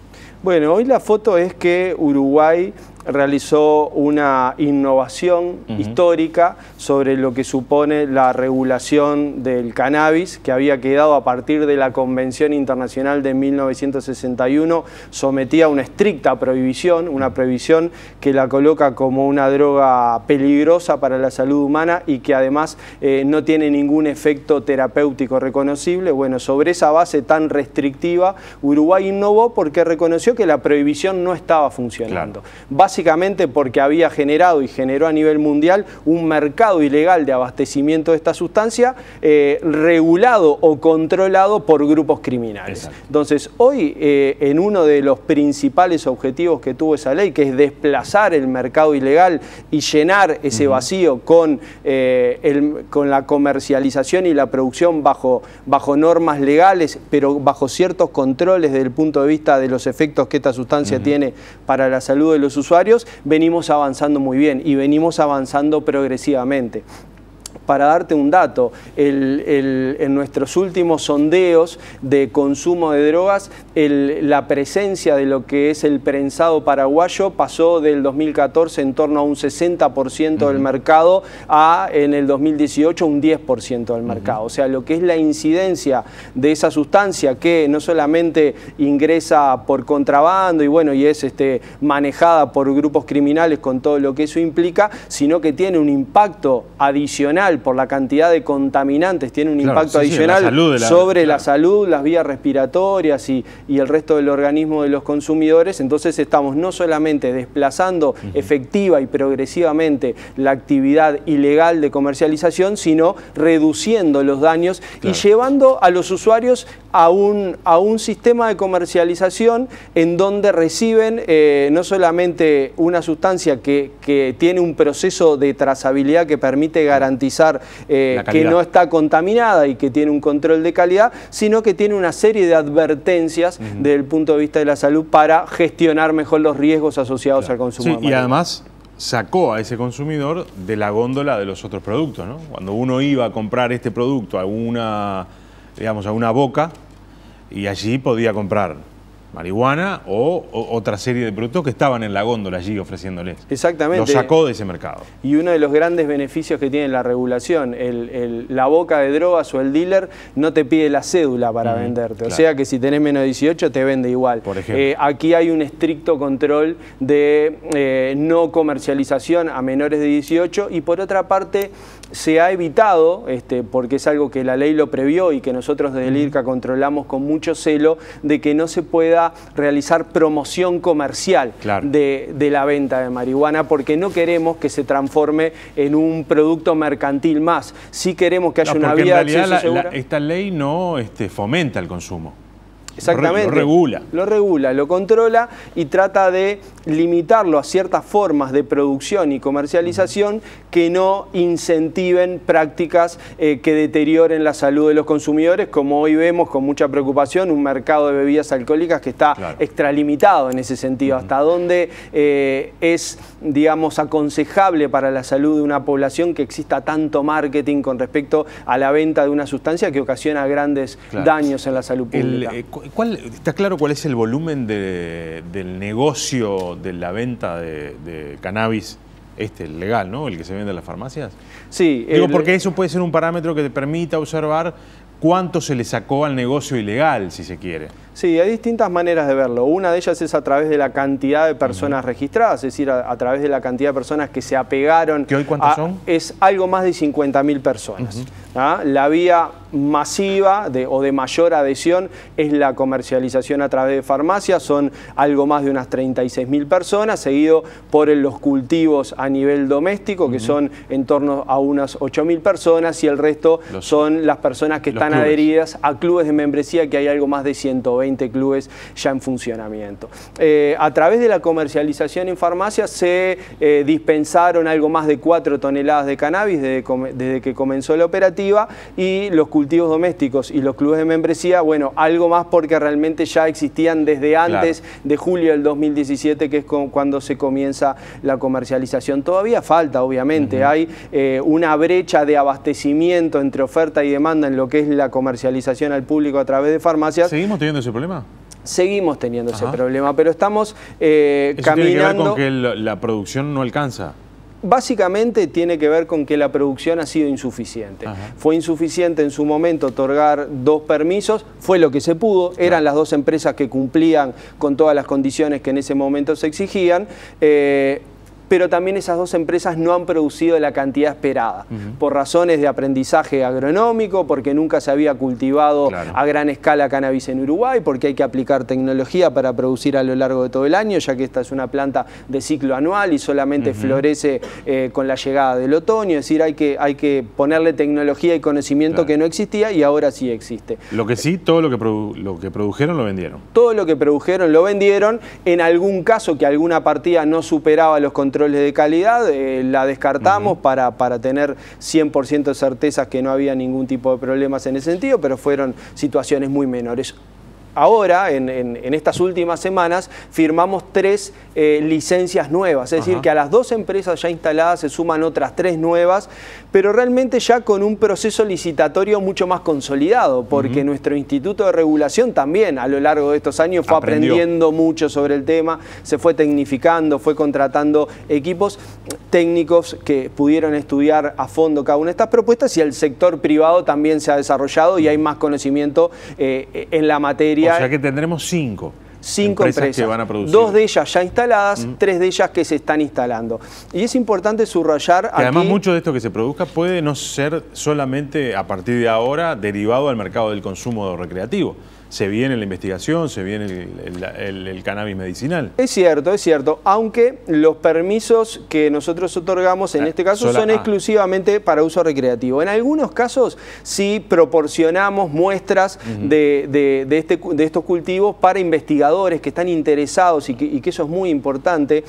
Speaker 5: Bueno, hoy la foto es que Uruguay realizó una innovación histórica sobre lo que supone la regulación del cannabis, que había quedado a partir de la Convención Internacional de 1961, sometida a una estricta prohibición, una prohibición que la coloca como una droga peligrosa para la salud humana y que además no tiene ningún efecto terapéutico reconocible. Bueno, sobre esa base tan restrictiva, Uruguay innovó porque reconoció que la prohibición no estaba funcionando. Claro. básicamente porque había generado y generó a nivel mundial un mercado ilegal de abastecimiento de esta sustancia regulado o controlado por grupos criminales. Exacto. Entonces, hoy en uno de los principales objetivos que tuvo esa ley, que es desplazar el mercado ilegal y llenar ese vacío con la comercialización y la producción bajo normas legales, pero bajo ciertos controles desde el punto de vista de los efectos que esta sustancia tiene para la salud de los usuarios, venimos avanzando muy bien y venimos avanzando progresivamente. Para darte un dato, en nuestros últimos sondeos de consumo de drogas, la presencia de lo que es el prensado paraguayo pasó del 2014 en torno a un 60% del mercado a en el 2018 un 10% del mercado. O sea, lo que es la incidencia de esa sustancia que no solamente ingresa por contrabando y bueno, y es manejada por grupos criminales con todo lo que eso implica, sino que tiene un impacto adicional por la cantidad de contaminantes, tiene un impacto adicional sobre la salud, las vías respiratorias y el resto del organismo de los consumidores. Entonces estamos no solamente desplazando efectiva y progresivamente la actividad ilegal de comercialización, sino reduciendo los daños y llevando a los usuarios a un sistema de comercialización en donde reciben no solamente una sustancia que tiene un proceso de trazabilidad que permite garantizar que no está contaminada y que tiene un control de calidad, sino que tiene una serie de advertencias desde el punto de vista de la salud para gestionar mejor los riesgos asociados al consumo de marihuana.
Speaker 1: Y además sacó a ese consumidor de la góndola de los otros productos, ¿no? Cuando uno iba a comprar este producto a una boca, y allí podía comprar marihuana o otra serie de productos que estaban en la góndola allí ofreciéndoles.
Speaker 5: Exactamente.
Speaker 1: Lo sacó de ese mercado.
Speaker 5: Y uno de los grandes beneficios que tiene la regulación, la boca de drogas o el dealer no te pide la cédula para venderte. Claro. O sea que si tenés menos de 18 te vende igual. Por ejemplo. Aquí hay un estricto control de no comercialización a menores de 18 y por otra parte se ha evitado, porque es algo que la ley lo previó y que nosotros desde el IRCA controlamos con mucho celo, de que no se pueda realizar promoción comercial de la venta de marihuana, porque no queremos que se transforme en un producto mercantil más. Sí queremos que haya una vía de acceso segura.
Speaker 1: Esta ley no fomenta el consumo.
Speaker 5: Exactamente.
Speaker 1: Lo regula.
Speaker 5: Lo regula, lo controla y trata de limitarlo a ciertas formas de producción y comercialización que no incentiven prácticas que deterioren la salud de los consumidores, como hoy vemos con mucha preocupación un mercado de bebidas alcohólicas que está extralimitado en ese sentido, hasta donde es, digamos, aconsejable para la salud de una población que exista tanto marketing con respecto a la venta de una sustancia que ocasiona grandes daños en la salud pública.
Speaker 1: ¿Está claro cuál es el volumen del negocio de la venta de cannabis legal, ¿no? El que se vende en las farmacias?
Speaker 5: Sí.
Speaker 1: Digo, porque eso puede ser un parámetro que te permita observar cuánto se le sacó al negocio ilegal, si se quiere.
Speaker 5: Sí, hay distintas maneras de verlo. Una de ellas es a través de la cantidad de personas registradas, es decir, a través de la cantidad de personas que se apegaron.
Speaker 1: ¿Que hoy cuántas son?
Speaker 5: Es algo más de 50.000 personas. La vía masiva o de mayor adhesión es la comercialización a través de farmacias, son algo más de unas 36.000 personas, seguido por los cultivos a nivel doméstico, que son en torno a unas 8.000 personas, y el resto son las personas que están adheridas a clubes de membresía, que hay algo más de 120 clubes ya en funcionamiento. A través de la comercialización en farmacias se dispensaron algo más de 4 toneladas de cannabis desde que comenzó la operativa, y los cultivos domésticos y los clubes de membresía, bueno, algo más porque realmente ya existían desde antes de julio del 2017, que es cuando se comienza la comercialización. Todavía falta, obviamente, hay una brecha de abastecimiento entre oferta y demanda en lo que es la comercialización al público a través de farmacias.
Speaker 1: ¿Seguimos teniendo ese problema?
Speaker 5: Seguimos teniendo ese problema, pero estamos caminando...
Speaker 1: ¿Tiene que ver con que la producción no alcanza?
Speaker 5: Básicamente tiene que ver con que la producción ha sido insuficiente. Fue insuficiente en su momento otorgar 2 permisos, fue lo que se pudo, eran las 2 empresas que cumplían con todas las condiciones que en ese momento se exigían, pero también esas dos empresas no han producido la cantidad esperada, por razones de aprendizaje agronómico, porque nunca se había cultivado a gran escala cannabis en Uruguay, porque hay que aplicar tecnología para producir a lo largo de todo el año, ya que esta es una planta de ciclo anual y solamente florece con la llegada del otoño. Es decir, hay que ponerle tecnología y conocimiento que no existía y ahora sí existe.
Speaker 1: Lo que sí, todo lo que produjeron lo vendieron.
Speaker 5: Todo lo que produjeron lo vendieron. En algún caso que alguna partida no superaba los controles de calidad, la descartamos para tener 100% de certezas que no había ningún tipo de problemas en ese sentido, pero fueron situaciones muy menores. Ahora, en estas últimas semanas, firmamos 3 licencias nuevas, es decir, que a las 2 empresas ya instaladas se suman otras 3 nuevas, pero realmente ya con un proceso licitatorio mucho más consolidado, porque nuestro Instituto de Regulación también a lo largo de estos años fue aprendiendo mucho sobre el tema, se fue tecnificando, fue contratando equipos técnicos que pudieron estudiar a fondo cada una de estas propuestas, y el sector privado también se ha desarrollado y hay más conocimiento en la materia.
Speaker 1: O sea que tendremos 5 empresas que van a producir.
Speaker 5: 2 de ellas ya instaladas, 3 de ellas que se están instalando. Y es importante subrayar que
Speaker 1: además mucho de esto que se produzca puede no ser solamente a partir de ahora derivado al mercado del consumo recreativo. Se viene la investigación, se viene el cannabis medicinal.
Speaker 5: Es cierto, aunque los permisos que nosotros otorgamos en este caso son exclusivamente para uso recreativo. En algunos casos sí proporcionamos muestras de estos cultivos para investigadores que están interesados y que eso es muy importante,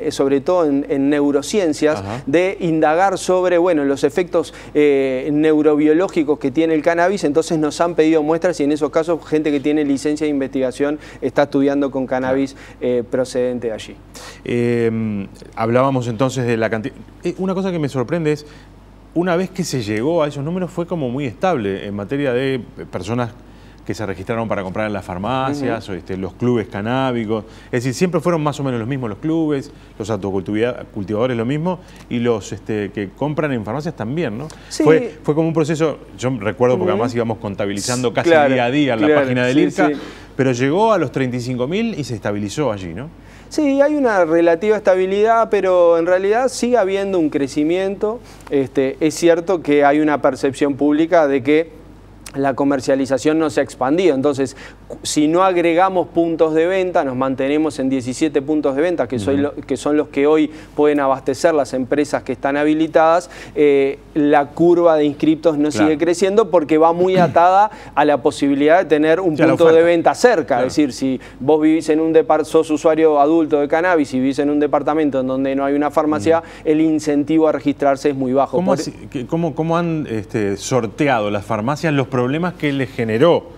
Speaker 5: sobre todo en neurociencias, de indagar sobre los efectos neurobiológicos que tiene el cannabis. Entonces nos han pedido muestras y en esos casos gente que tiene licencia de investigación está estudiando con cannabis procedente de allí.
Speaker 1: Hablábamos entonces de la cantidad. Una cosa que me sorprende es, una vez que se llegó a esos números fue como muy estable en materia de personas que se registraron para comprar en las farmacias, los clubes canábicos. Es decir, siempre fueron más o menos los mismos los clubes, los autocultivadores lo mismo, y los que compran en farmacias también, ¿no?
Speaker 5: Sí.
Speaker 1: Fue como un proceso, yo recuerdo porque además íbamos contabilizando casi día a día en la página del IRCA, pero llegó a los 35.000 y se estabilizó allí, ¿no?
Speaker 5: Sí, hay una relativa estabilidad, pero en realidad sigue habiendo un crecimiento. Es cierto que hay una percepción pública de que la comercialización no se ha expandido. Entonces, si no agregamos puntos de venta, nos mantenemos en 17 puntos de venta, que son los que hoy pueden abastecer las empresas que están habilitadas, la curva de inscriptos no sigue creciendo porque va muy atada a la posibilidad de tener un punto de venta cerca. Es decir, si vos vivís en un sos usuario adulto de cannabis y vivís en un departamento en donde no hay una farmacia, el incentivo a registrarse es muy bajo.
Speaker 1: ¿Cómo han sorteado las farmacias los problemas que les generó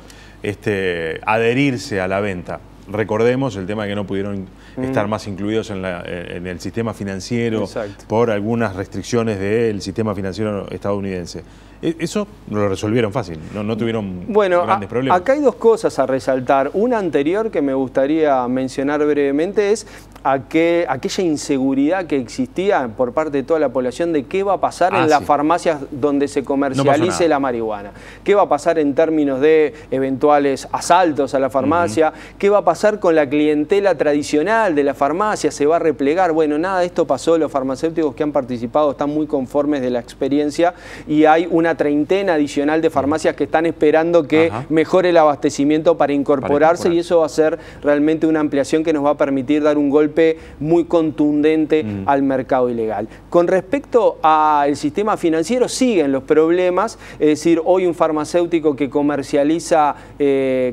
Speaker 1: adherirse a la venta? Recordemos el tema de que no pudieron estar más incluidos en el sistema financiero por algunas restricciones del sistema financiero estadounidense. Eso lo resolvieron fácil, no tuvieron grandes problemas.
Speaker 5: Acá hay 2 cosas a resaltar. Una anterior que me gustaría mencionar brevemente es aquella inseguridad que existía por parte de toda la población de qué va a pasar en las farmacias donde se comercialice la marihuana. ¿Qué va a pasar en términos de eventuales asaltos a la farmacia? ¿Qué va a pasar con la clientela tradicional de la farmacia? ¿Se va a replegar? Bueno, nada de esto pasó. Los farmacéuticos que han participado están muy conformes de la experiencia y hay una treintena adicional de farmacias que están esperando que mejore el abastecimiento para incorporarse, y eso va a ser realmente una ampliación que nos va a permitir dar un golpe muy contundente al mercado ilegal. Con respecto al sistema financiero, siguen los problemas. Es decir, hoy un farmacéutico que comercializa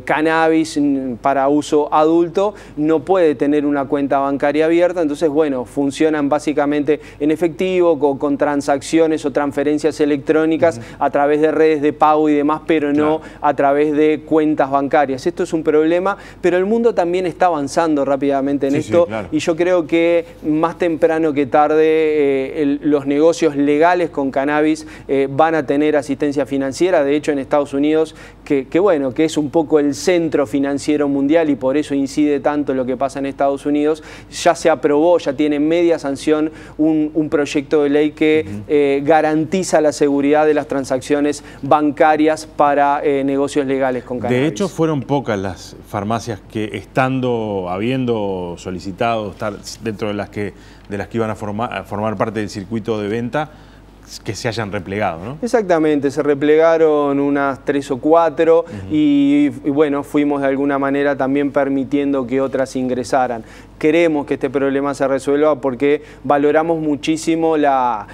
Speaker 5: cannabis para uso adulto no puede tener una cuenta bancaria abierta, entonces funcionan básicamente en efectivo, con transacciones o transferencias electrónicas a través de redes de pago y demás, pero no a través de cuentas bancarias. Esto es un problema, pero el mundo también está avanzando rápidamente en esto, y yo creo que más temprano que tarde los negocios legales con cannabis van a tener asistencia financiera. De hecho, en Estados Unidos, que es un poco el centro financiero mundial y por eso incide tanto lo que pasa en Estados Unidos, ya se aprobó, ya tiene media sanción un proyecto de ley que garantiza la seguridad de las transacciones bancarias para negocios legales con cannabis.
Speaker 1: De hecho, fueron pocas las farmacias que, habiendo solicitado tocado estar dentro de las que iban a formar parte del circuito de venta, que se hayan replegado, ¿no?
Speaker 5: Exactamente, se replegaron unas 3 o 4 y bueno, fuimos de alguna manera también permitiendo que otras ingresaran. Queremos que este problema se resuelva porque valoramos muchísimo la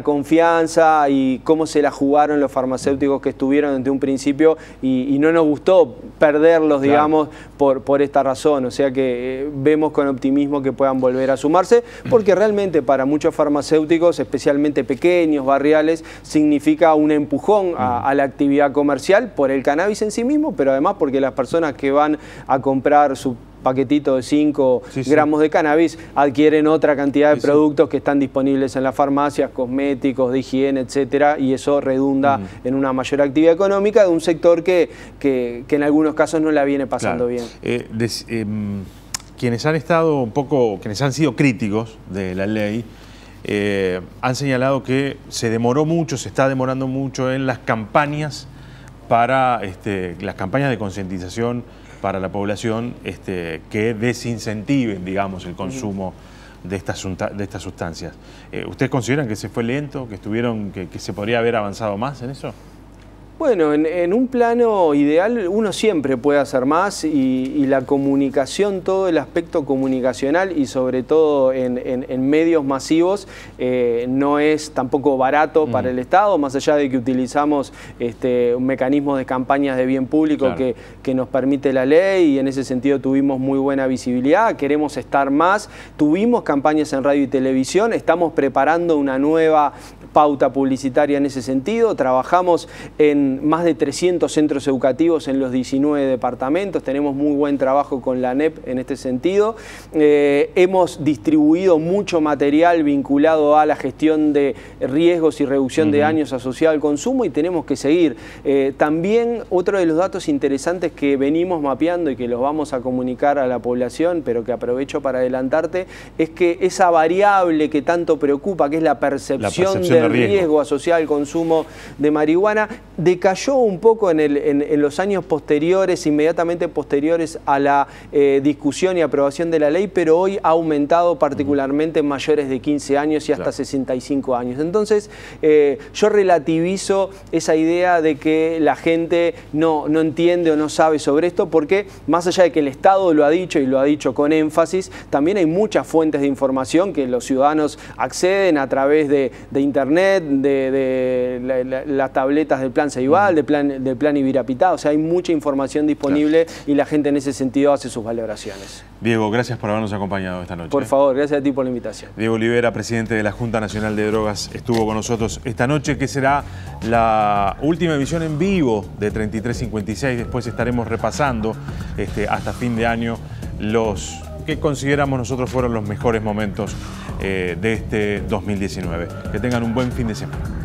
Speaker 5: confianza y cómo se la jugaron los farmacéuticos que estuvieron desde un principio y no nos gustó perderlos, digamos, por esta razón. O sea que vemos con optimismo que puedan volver a sumarse, porque realmente para muchos farmacéuticos, especialmente pequeños, barriales, significa un empujón a la actividad comercial por el cannabis en sí mismo, pero además porque las personas que van a comprar su paquetito de 5 gramos de cannabis adquieren otra cantidad de productos que están disponibles en las farmacias, cosméticos, de higiene, etcétera, y eso redunda en una mayor actividad económica de un sector que en algunos casos no la viene pasando bien.
Speaker 1: Quienes han estado quienes han sido críticos de la ley, han señalado que se demoró mucho, se está demorando mucho en las campañas las campañas de concientización para la población que desincentiven, digamos, el consumo de estas sustancias. ¿Ustedes consideran que se fue lento, que se podría haber avanzado más en eso?
Speaker 5: Bueno, en un plano ideal uno siempre puede hacer más y la comunicación, todo el aspecto comunicacional y sobre todo en medios masivos no es tampoco barato para el Estado, más allá de que utilizamos un mecanismo de campañas de bien público que nos permite la ley y en ese sentido tuvimos muy buena visibilidad, queremos estar más, tuvimos campañas en radio y televisión, estamos preparando una nueva pauta publicitaria en ese sentido, trabajamos en más de 300 centros educativos en los 19 departamentos, tenemos muy buen trabajo con la ANEP en este sentido, hemos distribuido mucho material vinculado a la gestión de riesgos y reducción de daños asociados al consumo y tenemos que seguir. También otro de los datos interesantes que venimos mapeando y que los vamos a comunicar a la población, pero que aprovecho para adelantarte, es que esa variable que tanto preocupa, que es la percepción del riesgo asociado al consumo de marihuana, decayó un poco en los años posteriores, inmediatamente posteriores a la discusión y aprobación de la ley, pero hoy ha aumentado particularmente en mayores de 15 años y hasta 65 años. Entonces, yo relativizo esa idea de que la gente no entiende o no sabe sobre esto, porque más allá de que el Estado lo ha dicho y lo ha dicho con énfasis, también hay muchas fuentes de información que los ciudadanos acceden a través de internet, de las tabletas del Plan Ceibal, del plan Ibirapitá, o sea, hay mucha información disponible y la gente en ese sentido hace sus valoraciones.
Speaker 1: Diego, gracias por habernos acompañado esta noche.
Speaker 5: Por favor, gracias a ti por la invitación.
Speaker 1: Diego Olivera, presidente de la Junta Nacional de Drogas, estuvo con nosotros esta noche, que será la última emisión en vivo de 3356. Después estaremos repasando hasta fin de año los que consideramos nosotros fueron los mejores momentos de este 2019. Que tengan un buen fin de semana.